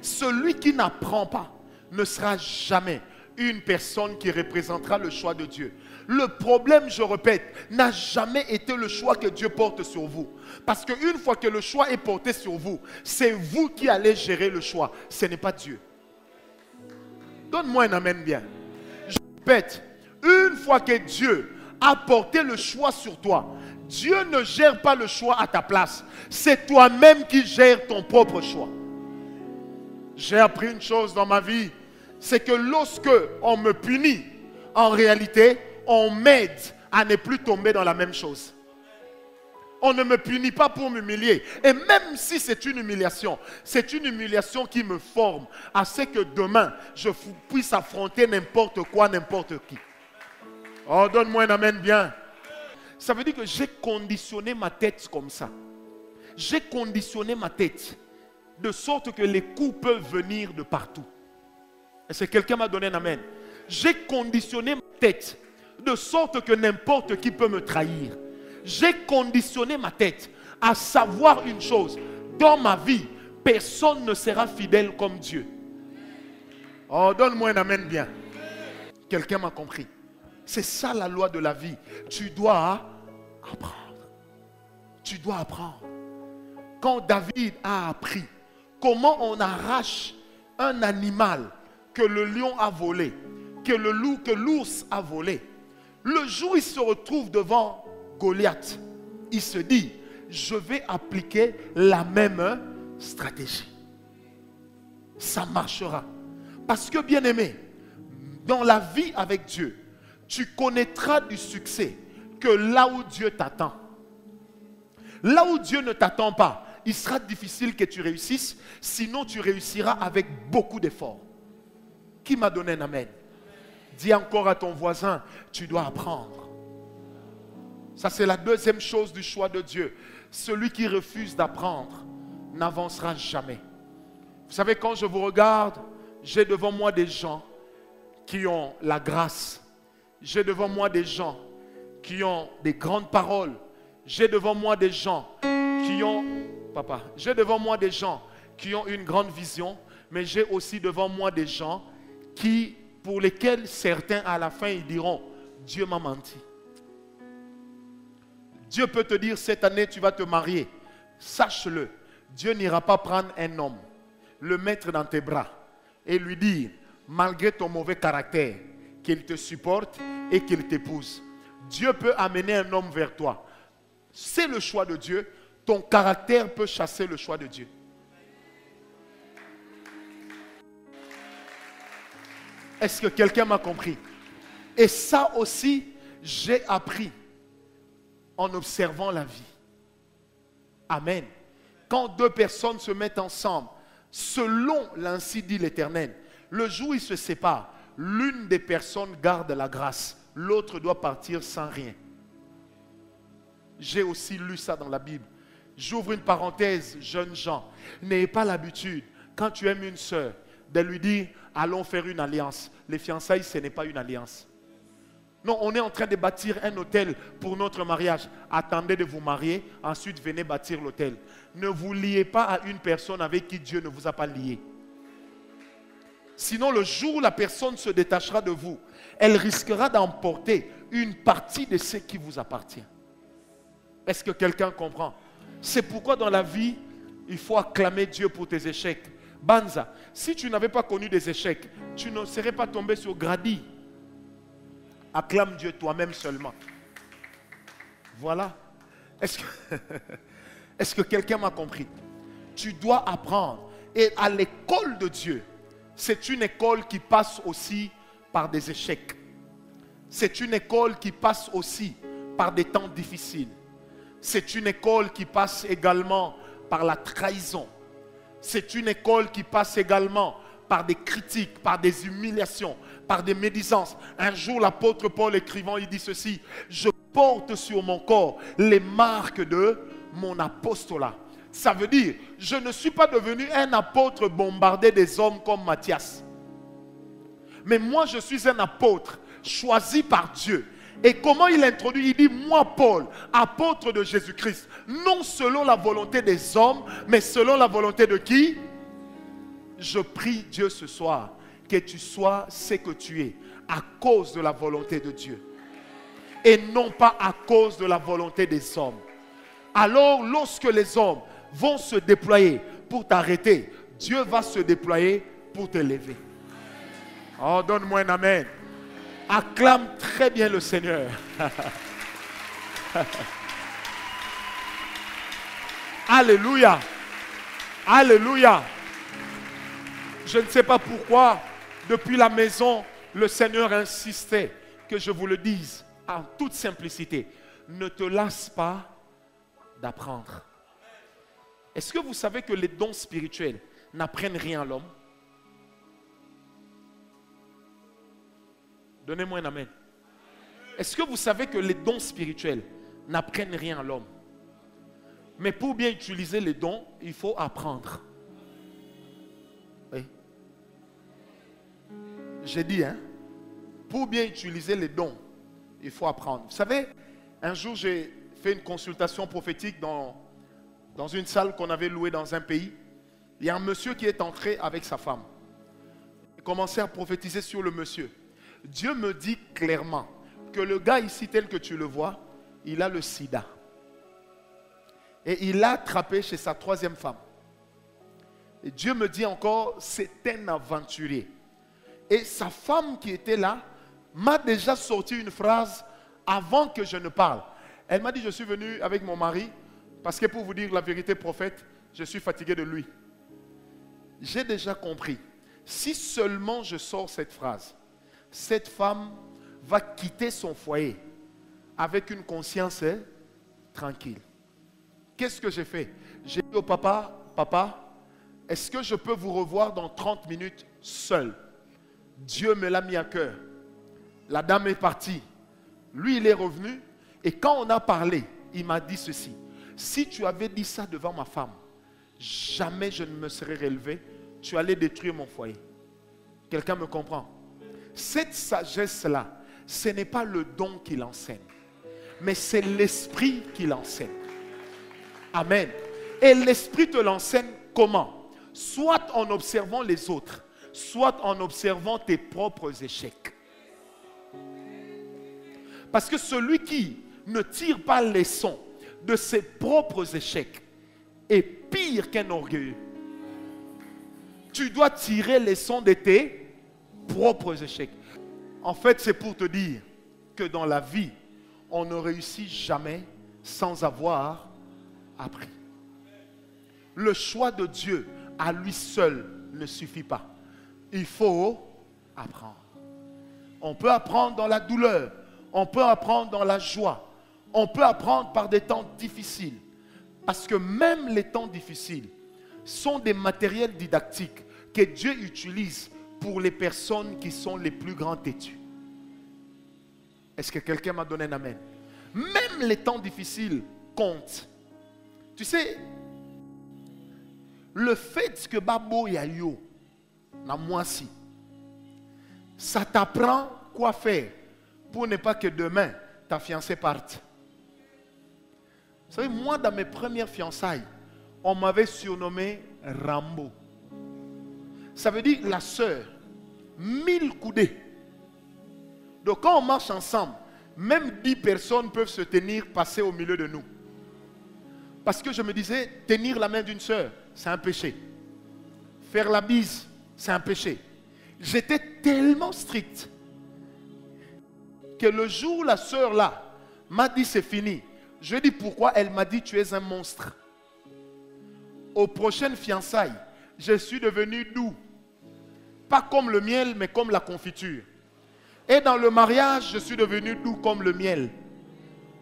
Celui qui n'apprend pas ne sera jamais une personne qui représentera le choix de Dieu. Le problème, je répète, n'a jamais été le choix que Dieu porte sur vous. Parce qu'une fois que le choix est porté sur vous, c'est vous qui allez gérer le choix. Ce n'est pas Dieu. Donne-moi un amen bien. Je répète, une fois que Dieu a porté le choix sur toi, Dieu ne gère pas le choix à ta place. C'est toi-même qui gères ton propre choix. J'ai appris une chose dans ma vie, c'est que lorsque on me punit, en réalité, on m'aide à ne plus tomber dans la même chose. On ne me punit pas pour m'humilier. Et même si c'est une humiliation qui me forme à ce que demain, je puisse affronter n'importe quoi, n'importe qui. Oh, donne-moi un amen bien. Ça veut dire que j'ai conditionné ma tête comme ça. J'ai conditionné ma tête de sorte que les coups peuvent venir de partout. Est-ce que quelqu'un m'a donné un amen? J'ai conditionné ma tête de sorte que n'importe qui peut me trahir. J'ai conditionné ma tête à savoir une chose. Dans ma vie, personne ne sera fidèle comme Dieu. Oh, donne-moi un amen bien. Quelqu'un m'a compris. C'est ça la loi de la vie. Tu dois apprendre. Tu dois apprendre. Quand David a appris comment on arrache un animal que le lion a volé, que l'ours a volé, le jour où il se retrouve devant Goliath, il se dit, je vais appliquer la même stratégie. Ça marchera. Parce que, bien aimé, dans la vie avec Dieu, tu connaîtras du succès que là où Dieu t'attend. Là où Dieu ne t'attend pas, il sera difficile que tu réussisses, sinon tu réussiras avec beaucoup d'efforts. Qui m'a donné un amen? Dis encore à ton voisin, tu dois apprendre. Ça, c'est la deuxième chose du choix de Dieu. Celui qui refuse d'apprendre n'avancera jamais. Vous savez, quand je vous regarde, j'ai devant moi des gens qui ont la grâce. J'ai devant moi des gens qui ont des grandes paroles. J'ai devant moi des gens qui ont... Papa, j'ai devant moi des gens qui ont une grande vision, mais j'ai aussi devant moi des gens pour lesquels certains à la fin ils diront, Dieu m'a menti. Dieu peut te dire, cette année tu vas te marier. Sache-le, Dieu n'ira pas prendre un homme, le mettre dans tes bras et lui dire, malgré ton mauvais caractère, qu'il te supporte et qu'il t'épouse. Dieu peut amener un homme vers toi. C'est le choix de Dieu. Ton caractère peut chasser le choix de Dieu. Est-ce que quelqu'un m'a compris? Et ça aussi, j'ai appris en observant la vie. Amen. Quand deux personnes se mettent ensemble, selon l'ainsi dit l'Éternel, le jour où ils se séparent, l'une des personnes garde la grâce, l'autre doit partir sans rien. J'ai aussi lu ça dans la Bible. J'ouvre une parenthèse, jeunes gens. N'ayez pas l'habitude, quand tu aimes une sœur, de lui dire, allons faire une alliance. Les fiançailles, ce n'est pas une alliance. Non, on est en train de bâtir un hôtel pour notre mariage. Attendez de vous marier, ensuite venez bâtir l'hôtel. Ne vous liez pas à une personne avec qui Dieu ne vous a pas lié. Sinon, le jour où la personne se détachera de vous, elle risquera d'emporter une partie de ce qui vous appartient. Est-ce que quelqu'un comprend? C'est pourquoi dans la vie, il faut acclamer Dieu pour tes échecs. Banza, si tu n'avais pas connu des échecs, tu ne serais pas tombé sur Grady. Acclame Dieu toi-même seulement. Voilà. Est-ce que quelqu'un m'a compris? Tu dois apprendre. Et à l'école de Dieu, c'est une école qui passe aussi par des échecs. C'est une école qui passe aussi par des temps difficiles. C'est une école qui passe également par la trahison. C'est une école qui passe également par des critiques, par des humiliations, par des médisances. Un jour, l'apôtre Paul écrivant, il dit ceci: je porte sur mon corps les marques de mon apostolat. Ça veut dire, je ne suis pas devenu un apôtre bombardé des hommes comme Matthias. Mais moi, je suis un apôtre choisi par Dieu. Et comment il introduit? Il dit, moi Paul, apôtre de Jésus-Christ, non selon la volonté des hommes, mais selon la volonté de qui? Je prie Dieu ce soir que tu sois ce que tu es à cause de la volonté de Dieu et non pas à cause de la volonté des hommes. Alors lorsque les hommes vont se déployer pour t'arrêter, Dieu va se déployer pour t'élever. Oh, donne-moi un amen. Acclame très bien le Seigneur. Alléluia. Alléluia. Je ne sais pas pourquoi, depuis la maison, le Seigneur insistait que je vous le dise en toute simplicité. Ne te lasse pas d'apprendre. Est-ce que vous savez que les dons spirituels n'apprennent rien à l'homme? Donnez-moi un amen. Est-ce que vous savez que les dons spirituels n'apprennent rien à l'homme? Mais pour bien utiliser les dons, il faut apprendre. Oui. J'ai dit, hein? Pour bien utiliser les dons, il faut apprendre. Vous savez, un jour, j'ai fait une consultation prophétique dans une salle qu'on avait louée dans un pays. Il y a un monsieur qui est entré avec sa femme. Il commençait à prophétiser sur le monsieur. Dieu me dit clairement que le gars ici, tel que tu le vois, il a le sida. Et il l'a attrapé chez sa troisième femme. Et Dieu me dit encore, c'est un aventurier. Et sa femme qui était là m'a déjà sorti une phrase avant que je ne parle. Elle m'a dit, je suis venu avec mon mari parce que pour vous dire la vérité, prophète, je suis fatigué de lui. J'ai déjà compris. Si seulement je sors cette phrase, cette femme va quitter son foyer avec une conscience tranquille. Qu'est-ce que j'ai fait? J'ai dit au papa, papa, est-ce que je peux vous revoir dans 30 minutes seul? Dieu me l'a mis à cœur. La dame est partie. Lui, il est revenu. Et quand on a parlé, il m'a dit ceci. Si tu avais dit ça devant ma femme, jamais je ne me serais relevé, tu allais détruire mon foyer. Quelqu'un me comprend? Cette sagesse-là, ce n'est pas le don qu'il enseigne, mais c'est l'esprit qui l'enseigne. Amen. Et l'esprit te l'enseigne comment? Soit en observant les autres, soit en observant tes propres échecs. Parce que celui qui ne tire pas leçon de ses propres échecs est pire qu'un orgueilleux. Tu dois tirer leçon de tes propres échecs. En fait, c'est pour te dire que dans la vie, on ne réussit jamais sans avoir appris. Le choix de Dieu à lui seul ne suffit pas. Il faut apprendre. On peut apprendre dans la douleur. On peut apprendre dans la joie. On peut apprendre par des temps difficiles. Parce que même les temps difficiles sont des matériels didactiques que Dieu utilise pour les personnes qui sont les plus grands têtus. Est-ce que quelqu'un m'a donné un amen? Même les temps difficiles comptent. Tu sais, le fait que Babo Yayo, na moi si, ça t'apprend quoi faire pour ne pas que demain ta fiancée parte. Vous savez, moi dans mes premières fiançailles, on m'avait surnommé Rambo. Ça veut dire la sœur, 1000 coudées. Donc quand on marche ensemble, même 10 personnes peuvent se tenir, passer au milieu de nous. Parce que je me disais, tenir la main d'une sœur, c'est un péché. Faire la bise, c'est un péché. J'étais tellement strict que le jour où la sœur là m'a dit c'est fini, je lui ai dit pourquoi, elle m'a dit tu es un monstre. Aux prochaines fiançailles, je suis devenu doux. Pas comme le miel, mais comme la confiture. Et dans le mariage, je suis devenu doux comme le miel.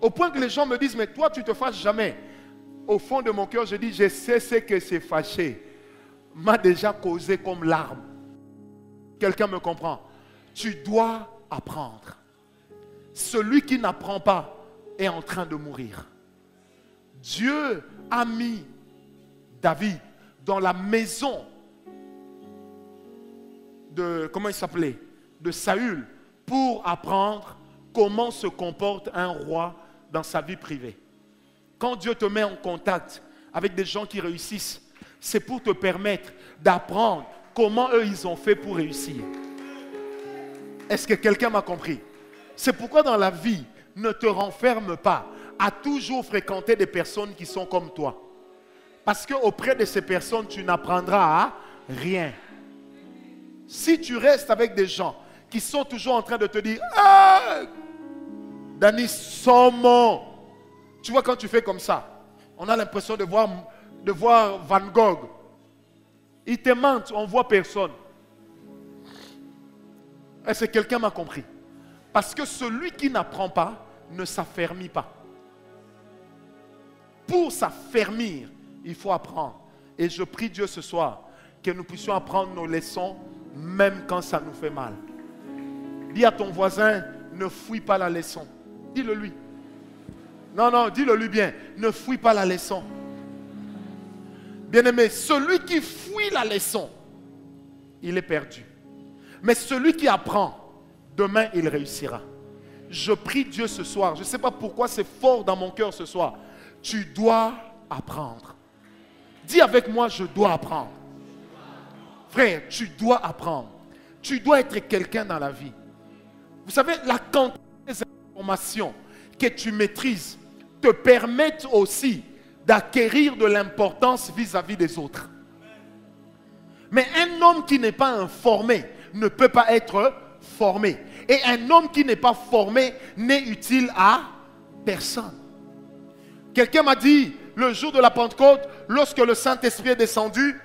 Au point que les gens me disent, mais toi, tu ne te fâches jamais. Au fond de mon cœur, je dis, je sais ce que c'est fâché. M'a déjà causé comme larmes. Quelqu'un me comprend? Tu dois apprendre. Celui qui n'apprend pas est en train de mourir. Dieu a mis David dans la maison de, comment il s'appelait? De Saül, pour apprendre comment se comporte un roi dans sa vie privée. Quand Dieu te met en contact avec des gens qui réussissent, c'est pour te permettre d'apprendre comment eux ils ont fait pour réussir. Est-ce que quelqu'un m'a compris? C'est pourquoi dans la vie, ne te renferme pas à toujours fréquenter des personnes qui sont comme toi. Parce qu'auprès de ces personnes, tu n'apprendras à rien. Si tu restes avec des gens qui sont toujours en train de te dire « Ah, Dani, Somo !» Tu vois, quand tu fais comme ça, on a l'impression de voir Van Gogh. Ils te mentent, on ne voit personne. Est-ce que quelqu'un m'a compris? Parce que celui qui n'apprend pas ne s'affermit pas. Pour s'affermir, il faut apprendre. Et je prie Dieu ce soir que nous puissions apprendre nos leçons même quand ça nous fait mal. Dis à ton voisin, ne fouille pas la leçon. Dis-le lui. Non, non, dis-le lui bien. Ne fouille pas la leçon. Bien-aimé, celui qui fouille la leçon, il est perdu. Mais celui qui apprend, demain il réussira. Je prie Dieu ce soir. Je ne sais pas pourquoi c'est fort dans mon cœur ce soir. Tu dois apprendre. Dis avec moi, je dois apprendre. Frère, tu dois apprendre. Tu dois être quelqu'un dans la vie. Vous savez, la quantité des informations que tu maîtrises te permettent aussi d'acquérir de l'importance vis-à-vis des autres. Mais un homme qui n'est pas informé ne peut pas être formé. Et un homme qui n'est pas formé n'est utile à personne. Quelqu'un m'a dit, le jour de la Pentecôte, lorsque le Saint-Esprit est descendu,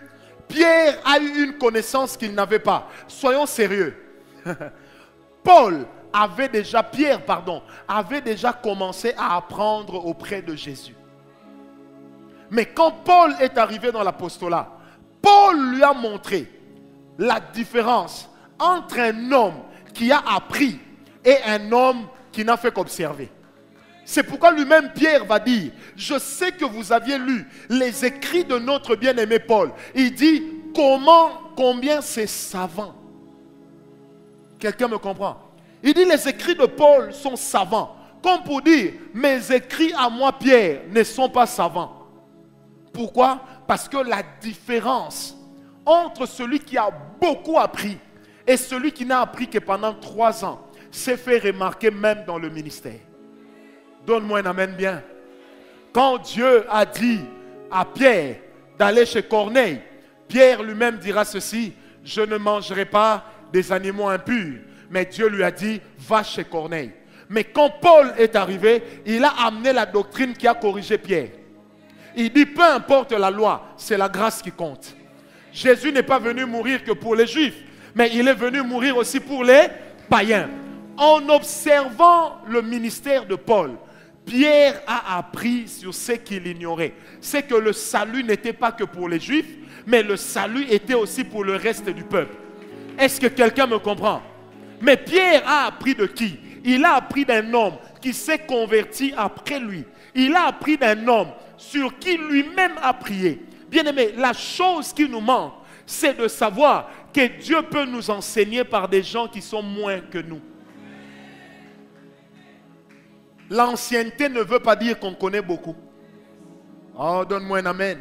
Pierre a eu une connaissance qu'il n'avait pas. Soyons sérieux. Pierre avait déjà commencé à apprendre auprès de Jésus. Mais quand Paul est arrivé dans l'apostolat, Paul lui a montré la différence entre un homme qui a appris et un homme qui n'a fait qu'observer. C'est pourquoi lui-même Pierre va dire, je sais que vous aviez lu les écrits de notre bien-aimé Paul. Il dit, combien c'est savant. Quelqu'un me comprend? Il dit, les écrits de Paul sont savants. Comme pour dire, mes écrits à moi Pierre ne sont pas savants. Pourquoi? Parce que la différence entre celui qui a beaucoup appris et celui qui n'a appris que pendant 3 ans s'est fait remarquer même dans le ministère. Donne-moi un amen bien. Quand Dieu a dit à Pierre d'aller chez Corneille, Pierre lui-même dira ceci, je ne mangerai pas des animaux impurs. Mais Dieu lui a dit, va chez Corneille. Mais quand Paul est arrivé, il a amené la doctrine qui a corrigé Pierre. Il dit, peu importe la loi, c'est la grâce qui compte. Jésus n'est pas venu mourir que pour les Juifs, mais il est venu mourir aussi pour les païens. En observant le ministère de Paul, Pierre a appris sur ce qu'il ignorait. C'est que le salut n'était pas que pour les Juifs, mais le salut était aussi pour le reste du peuple. Est-ce que quelqu'un me comprend? Mais Pierre a appris de qui? Il a appris d'un homme qui s'est converti après lui. Il a appris d'un homme sur qui lui-même a prié. Bien-aimé, la chose qui nous manque, c'est de savoir que Dieu peut nous enseigner par des gens qui sont moins que nous. L'ancienneté ne veut pas dire qu'on connaît beaucoup. Oh, donne-moi un amen.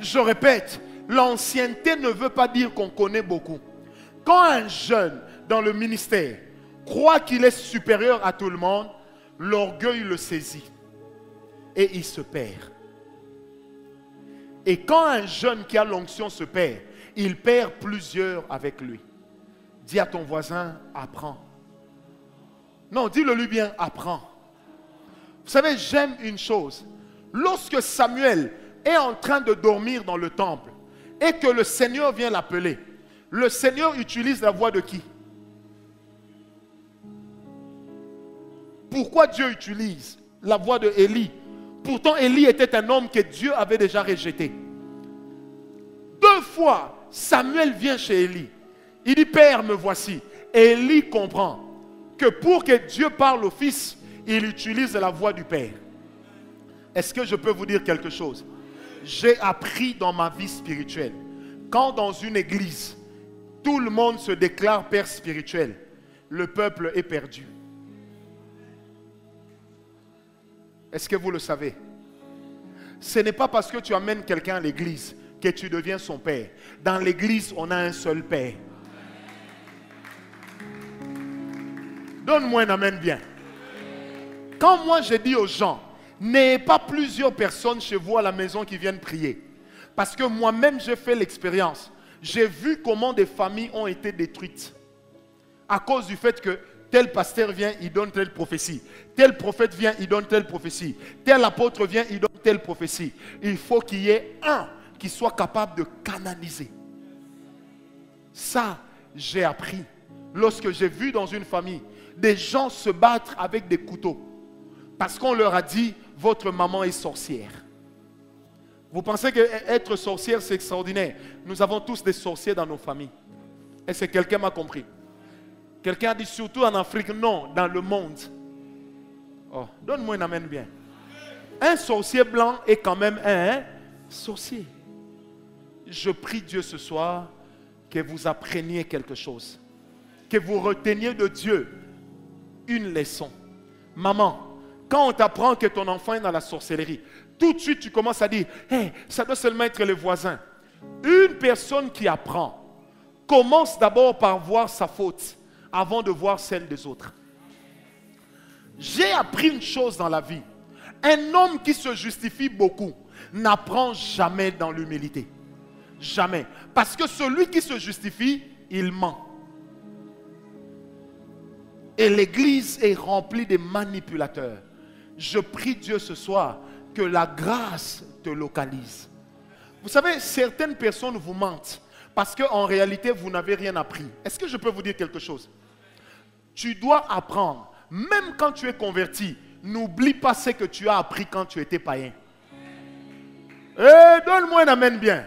Je répète, l'ancienneté ne veut pas dire qu'on connaît beaucoup. Quand un jeune dans le ministère croit qu'il est supérieur à tout le monde, l'orgueil le saisit et il se perd. Et quand un jeune qui a l'onction se perd, il perd plusieurs avec lui. Dis à ton voisin, apprends. Non, dis-le lui bien, apprends. Vous savez, j'aime une chose. Lorsque Samuel est en train de dormir dans le temple et que le Seigneur vient l'appeler, le Seigneur utilise la voix de qui? Pourquoi Dieu utilise la voix de Élie? Pourtant, Élie était un homme que Dieu avait déjà rejeté. 2 fois, Samuel vient chez Élie. Il dit, Père, me voici. Et Élie comprend que pour que Dieu parle au Fils, il utilise la voix du Père. Est-ce que je peux vous dire quelque chose? J'ai appris dans ma vie spirituelle, quand dans une église, tout le monde se déclare père spirituel, le peuple est perdu. Est-ce que vous le savez? Ce n'est pas parce que tu amènes quelqu'un à l'église que tu deviens son père. Dans l'église, on a un seul père. Donne-moi un amen bien. Quand moi je dis aux gens, n'ayez pas plusieurs personnes chez vous à la maison qui viennent prier. Parce que moi-même j'ai fait l'expérience. J'ai vu comment des familles ont été détruites. À cause du fait que tel pasteur vient, il donne telle prophétie. Tel prophète vient, il donne telle prophétie. Tel apôtre vient, il donne telle prophétie. Il faut qu'il y ait un qui soit capable de canaliser. Ça, j'ai appris. Lorsque j'ai vu dans une famille des gens se battre avec des couteaux. Parce qu'on leur a dit, votre maman est sorcière. Vous pensez qu'être sorcière, c'est extraordinaire. Nous avons tous des sorciers dans nos familles. Est-ce que quelqu'un m'a compris? Quelqu'un a dit surtout en Afrique, non, dans le monde. Oh, donne-moi un amen bien. Un sorcier blanc est quand même un sorcier. Je prie Dieu ce soir que vous appreniez quelque chose. Que vous reteniez de Dieu une leçon. Maman, quand on t'apprend que ton enfant est dans la sorcellerie, tout de suite tu commences à dire, hey, ça doit seulement être les voisins. Une personne qui apprend commence d'abord par voir sa faute avant de voir celle des autres. J'ai appris une chose dans la vie. Un homme qui se justifie beaucoup n'apprend jamais dans l'humilité. Jamais. Parce que celui qui se justifie, il ment. Et l'église est remplie de manipulateurs. Je prie Dieu ce soir que la grâce te localise. Vous savez, certaines personnes vous mentent parce qu'en réalité, vous n'avez rien appris. Est-ce que je peux vous dire quelque chose? Tu dois apprendre. Même quand tu es converti, n'oublie pas ce que tu as appris quand tu étais païen. Donne-moi un amen bien.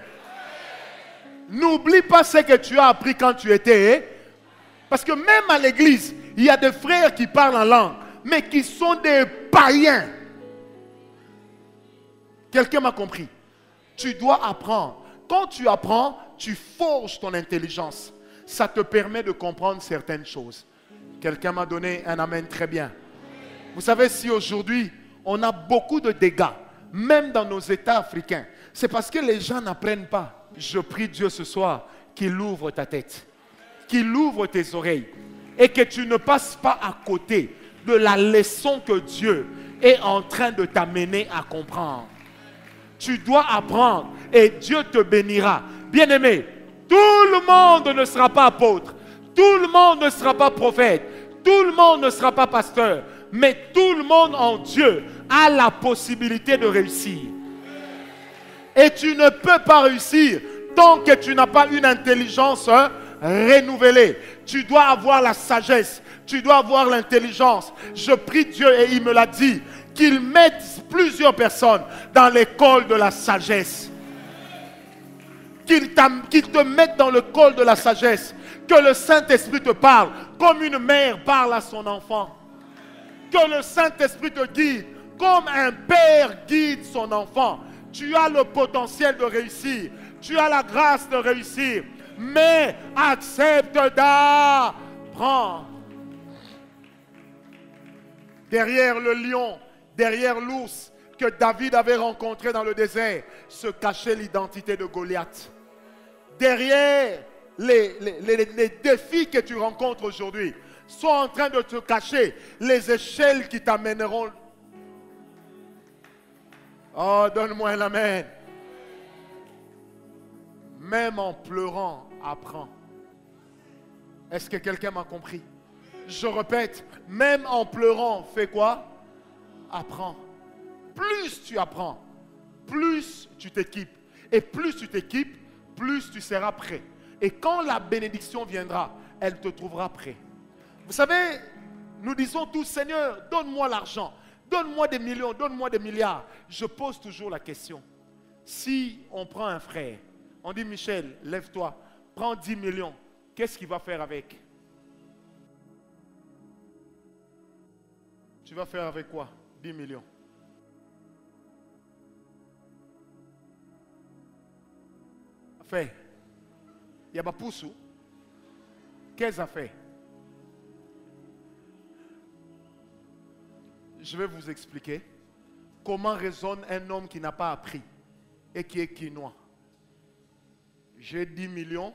N'oublie pas ce que tu as appris quand tu étais. Parce que même à l'église, il y a des frères qui parlent en langue. mais qui sont des païens. Quelqu'un m'a compris? Tu dois apprendre. Quand tu apprends, tu forges ton intelligence. Ça te permet de comprendre certaines choses. Quelqu'un m'a donné un amen très bien. Vous savez, si aujourd'hui, on a beaucoup de dégâts, même dans nos États africains, c'est parce que les gens n'apprennent pas. Je prie Dieu ce soir qu'il ouvre ta tête, qu'il ouvre tes oreilles et que tu ne passes pas à côté de la leçon que Dieu est en train de t'amener à comprendre. Tu dois apprendre et Dieu te bénira. Bien-aimé, tout le monde ne sera pas apôtre, tout le monde ne sera pas prophète, tout le monde ne sera pas pasteur, mais tout le monde en Dieu a la possibilité de réussir. Et tu ne peux pas réussir tant que tu n'as pas une intelligence renouvelée. Tu dois avoir la sagesse, tu dois avoir l'intelligence. Je prie Dieu et il me l'a dit, qu'il mette plusieurs personnes dans l'école de la sagesse. Qu'il te mette dans l'école de la sagesse. Que le Saint-Esprit te parle comme une mère parle à son enfant. Que le Saint-Esprit te guide comme un père guide son enfant. Tu as le potentiel de réussir. Tu as la grâce de réussir. Mais accepte d'apprendre. Derrière le lion, derrière l'ours que David avait rencontré dans le désert, se cachait l'identité de Goliath. Derrière les défis que tu rencontres aujourd'hui, sont en train de te cacher les échelles qui t'amèneront. Oh, donne-moi un amen. Même en pleurant, apprends. Est-ce que quelqu'un m'a compris? Je répète, même en pleurant, fais quoi? Apprends. Plus tu apprends, plus tu t'équipes. Et plus tu t'équipes, plus tu seras prêt. Et quand la bénédiction viendra, elle te trouvera prêt. Vous savez, nous disons tous, Seigneur, donne-moi l'argent. Donne-moi des millions, donne-moi des milliards. Je pose toujours la question. Si on prend un frère, on dit, Michel, lève-toi, prends 10 millions. Qu'est-ce qu'il va faire avec? Tu vas faire avec quoi? 10 millions. Fait. Il y a pas poussou. Qu'est-ce que fait? Je vais vous expliquer comment raisonne un homme qui n'a pas appris et qui est quinois. J'ai 10 millions.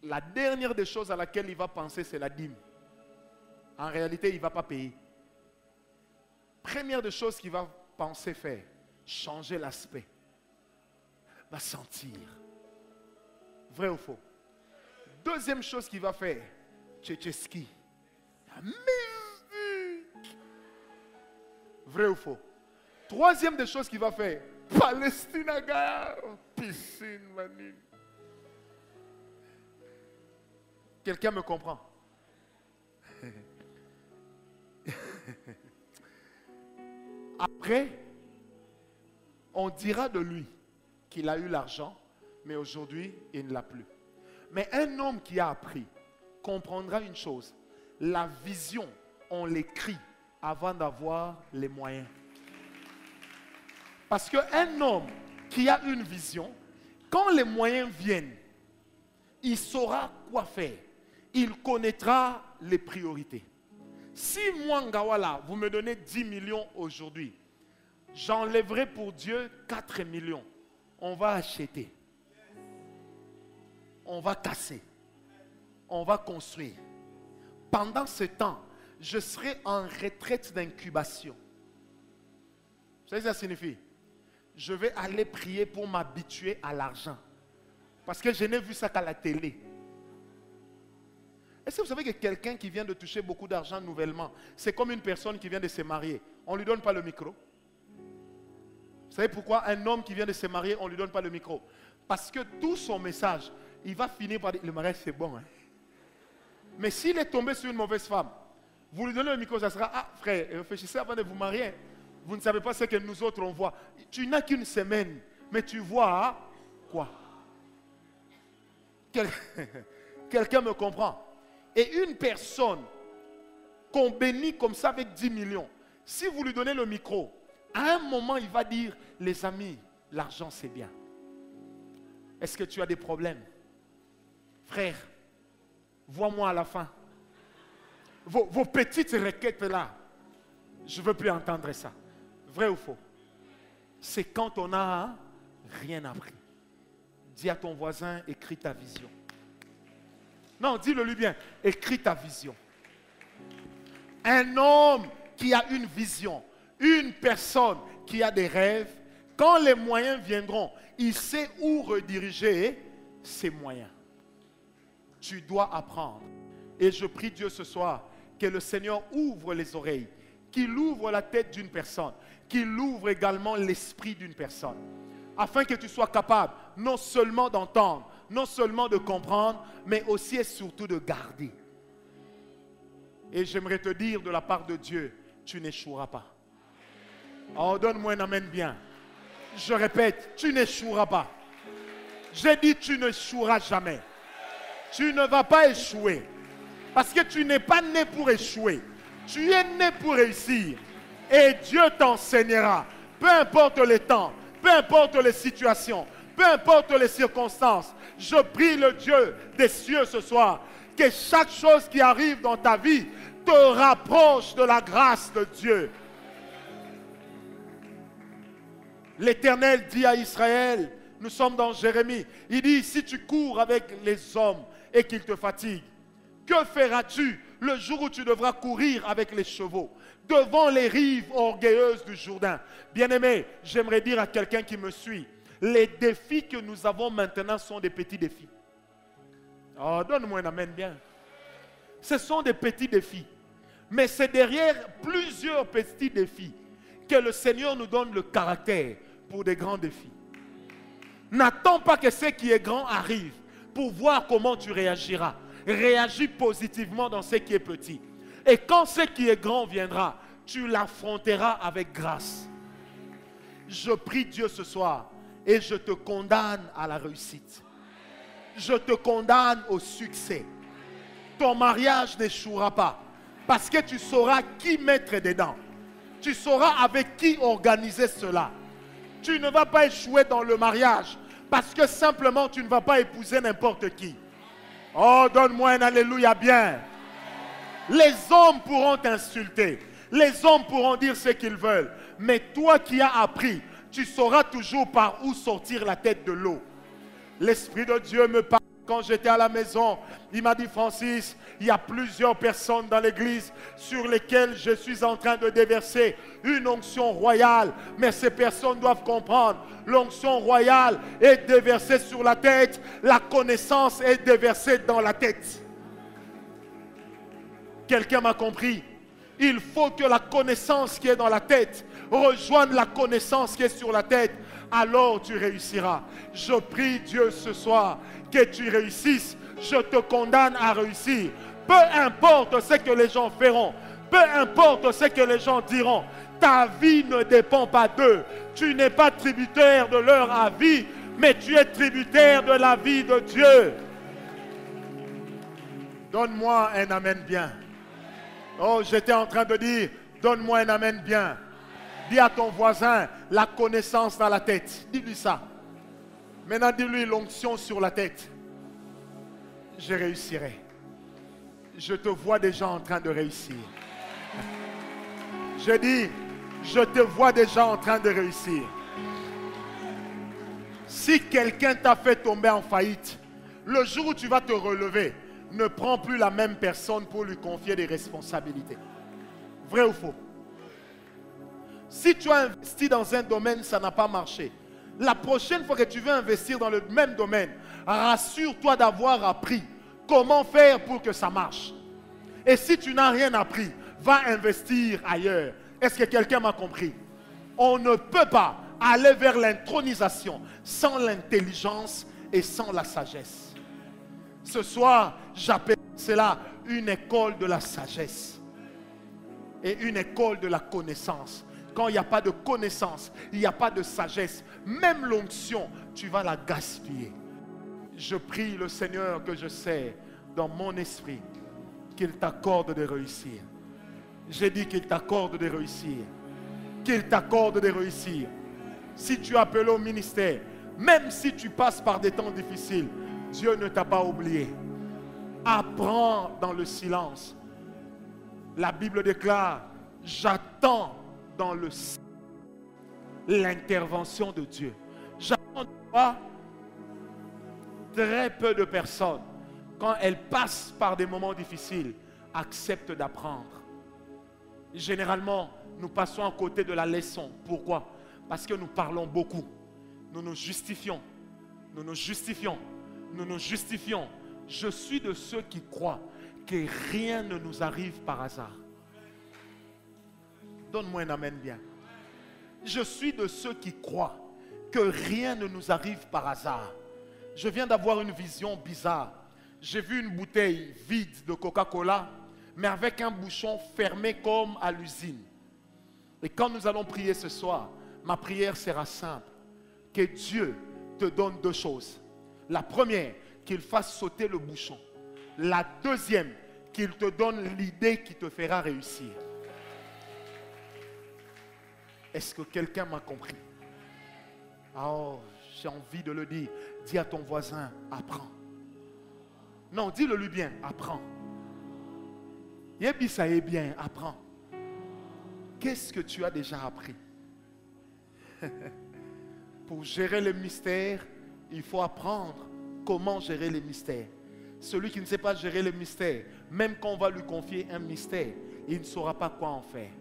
La dernière des choses à laquelle il va penser, c'est la dîme. En réalité, il ne va pas payer. Première des choses qu'il va penser faire, changer l'aspect. Va sentir. Vrai ou faux? Deuxième chose qu'il va faire, tchétcheski. La musique. Vrai ou faux? Troisième des choses qu'il va faire, Palestine à gare, piscine, manine. Quelqu'un me comprend? Après, on dira de lui qu'il a eu l'argent, mais aujourd'hui, il ne l'a plus. Mais un homme qui a appris comprendra une chose. La vision, on l'écrit avant d'avoir les moyens. Parce qu'un homme qui a une vision, quand les moyens viennent, il saura quoi faire. Il connaîtra les priorités. Si moi, Ngawala, vous me donnez 10 millions aujourd'hui, j'enlèverai pour Dieu 4 millions. On va acheter. On va casser. On va construire. Pendant ce temps, je serai en retraite d'incubation. Vous savez ce que ça signifie? Je vais aller prier pour m'habituer à l'argent. Parce que je n'ai vu ça qu'à la télé. Est-ce que vous savez que quelqu'un qui vient de toucher beaucoup d'argent nouvellement, c'est comme une personne qui vient de se marier. On ne lui donne pas le micro. Vous savez pourquoi un homme qui vient de se marier, on ne lui donne pas le micro? Parce que tout son message, il va finir par dire, le mariage c'est bon. Hein? Mais s'il est tombé sur une mauvaise femme, vous lui donnez le micro, ça sera, ah frère, réfléchissez avant de vous marier. Vous ne savez pas ce que nous autres on voit. Tu n'as qu'une semaine, mais tu vois hein, quoi? Quelqu'un me comprend? Et une personne qu'on bénit comme ça avec 10 millions. Si vous lui donnez le micro, à un moment, il va dire, les amis, l'argent c'est bien. Est-ce que tu as des problèmes? Frère, vois-moi à la fin. Vos petites requêtes là, je ne veux plus entendre ça. Vrai ou faux? C'est quand on n'a rien appris. Dis à ton voisin, écris ta vision. Non, dis-le lui bien, écris ta vision. Un homme qui a une vision, une personne qui a des rêves, quand les moyens viendront, il sait où rediriger ses moyens. Tu dois apprendre. Et je prie Dieu ce soir que le Seigneur ouvre les oreilles, qu'il ouvre la tête d'une personne, qu'il ouvre également l'esprit d'une personne, afin que tu sois capable non seulement d'entendre, non seulement de comprendre, mais aussi et surtout de garder. Et j'aimerais te dire de la part de Dieu, tu n'échoueras pas. Oh, donne-moi un amen bien. Je répète, tu n'échoueras pas. J'ai dit, tu n'échoueras jamais. Tu ne vas pas échouer. Parce que tu n'es pas né pour échouer. Tu es né pour réussir. Et Dieu t'enseignera. Peu importe les temps, peu importe les situations, peu importe les circonstances. Je prie le Dieu des cieux ce soir, que chaque chose qui arrive dans ta vie te rapproche de la grâce de Dieu. L'Éternel dit à Israël, nous sommes dans Jérémie, il dit, si tu cours avec les hommes et qu'ils te fatiguent, que feras-tu le jour où tu devras courir avec les chevaux devant les rives orgueilleuses du Jourdain? Bien-aimé, j'aimerais dire à quelqu'un qui me suit, les défis que nous avons maintenant sont des petits défis. Oh, donne-moi un amen bien. Ce sont des petits défis. Mais c'est derrière plusieurs petits défis que le Seigneur nous donne le caractère pour des grands défis. N'attends pas que ce qui est grand arrive pour voir comment tu réagiras. Réagis positivement dans ce qui est petit. Et quand ce qui est grand viendra, tu l'affronteras avec grâce. Je prie Dieu ce soir et je te condamne à la réussite. Je te condamne au succès. Ton mariage n'échouera pas parce que tu sauras qui mettre dedans. Tu sauras avec qui organiser cela. Tu ne vas pas échouer dans le mariage parce que simplement tu ne vas pas épouser n'importe qui. Oh, donne-moi un alléluia bien. Les hommes pourront t'insulter. Les hommes pourront dire ce qu'ils veulent. Mais toi qui as appris, tu sauras toujours par où sortir la tête de l'eau. L'Esprit de Dieu me parle. Quand j'étais à la maison, il m'a dit, Francis, il y a plusieurs personnes dans l'église sur lesquelles je suis en train de déverser une onction royale. Mais ces personnes doivent comprendre, l'onction royale est déversée sur la tête, la connaissance est déversée dans la tête. Quelqu'un m'a compris? Il faut que la connaissance qui est dans la tête rejoigne la connaissance qui est sur la tête. Alors tu réussiras. Je prie Dieu ce soir que tu réussisses. Je te condamne à réussir. Peu importe ce que les gens feront, peu importe ce que les gens diront, ta vie ne dépend pas d'eux. Tu n'es pas tributaire de leur avis, mais tu es tributaire de la vie de Dieu. Donne-moi un amen bien. Oh, j'étais en train de dire, donne-moi un amen bien. Dis à ton voisin, la connaissance dans la tête. Dis-lui ça. Maintenant, dis-lui l'onction sur la tête. Je réussirai. Je te vois déjà en train de réussir. Je dis, je te vois déjà en train de réussir. Si quelqu'un t'a fait tomber en faillite, le jour où tu vas te relever, ne prends plus la même personne pour lui confier des responsabilités. Vrai ou faux? Si tu as investi dans un domaine, ça n'a pas marché. La prochaine fois que tu veux investir dans le même domaine, rassure-toi d'avoir appris comment faire pour que ça marche. Et si tu n'as rien appris, va investir ailleurs. Est-ce que quelqu'un m'a compris? On ne peut pas aller vers l'intronisation sans l'intelligence et sans la sagesse. Ce soir, j'appelle cela une école de la sagesse et une école de la connaissance. Quand il n'y a pas de connaissance, il n'y a pas de sagesse, même l'onction, tu vas la gaspiller. Je prie le Seigneur que je sais dans mon esprit qu'il t'accorde de réussir. J'ai dit qu'il t'accorde de réussir. Qu'il t'accorde de réussir. Si tu es appelé au ministère, même si tu passes par des temps difficiles, Dieu ne t'a pas oublié. Apprends dans le silence. La Bible déclare, j'attends dans le silence l'intervention de Dieu. J'attends de toi. Très peu de personnes, quand elles passent par des moments difficiles, acceptent d'apprendre. Généralement, nous passons à côté de la leçon. Pourquoi? Parce que nous parlons beaucoup. Nous nous justifions. Nous nous justifions. Nous nous justifions. Je suis de ceux qui croient que rien ne nous arrive par hasard. Donne-moi un amen bien. Je suis de ceux qui croient que rien ne nous arrive par hasard. Je viens d'avoir une vision bizarre. J'ai vu une bouteille vide de Coca-Cola, mais avec un bouchon fermé comme à l'usine. Et quand nous allons prier ce soir, ma prière sera simple. Que Dieu te donne deux choses. La première, qu'il fasse sauter le bouchon. La deuxième, qu'il te donne l'idée qui te fera réussir. Est-ce que quelqu'un m'a compris? Oh, j'ai envie de le dire. Dis à ton voisin, apprends. Non, dis-le lui bien, apprends. Yebi, ça est bien, apprends. Qu'est-ce que tu as déjà appris? Pour gérer le mystère, il faut apprendre comment gérer les mystères. Celui qui ne sait pas gérer le mystère, même quand on va lui confier un mystère, il ne saura pas quoi en faire.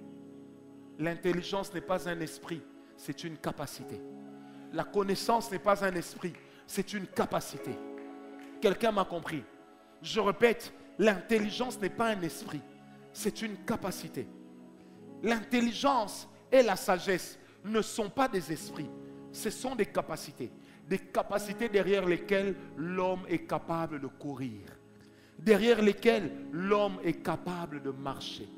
L'intelligence n'est pas un esprit, c'est une capacité. La connaissance n'est pas un esprit, c'est une capacité. Quelqu'un m'a compris. Je répète, l'intelligence n'est pas un esprit, c'est une capacité. L'intelligence et la sagesse ne sont pas des esprits, ce sont des capacités. Des capacités derrière lesquelles l'homme est capable de courir. Derrière lesquelles l'homme est capable de marcher.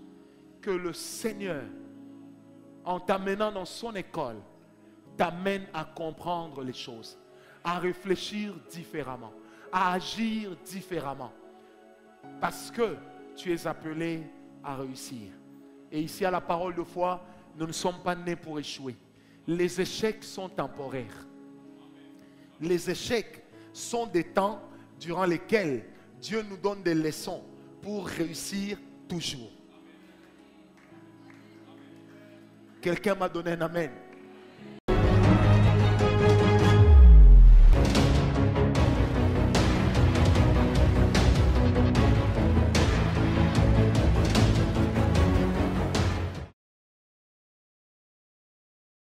Que le Seigneur, en t'amenant dans son école, t'amène à comprendre les choses, à réfléchir différemment, à agir différemment. Parce que tu es appelé à réussir. Et ici à la parole de foi, nous ne sommes pas nés pour échouer. Les échecs sont temporaires. Les échecs sont des temps durant lesquels Dieu nous donne des leçons pour réussir toujours. Quelqu'un m'a donné un amen.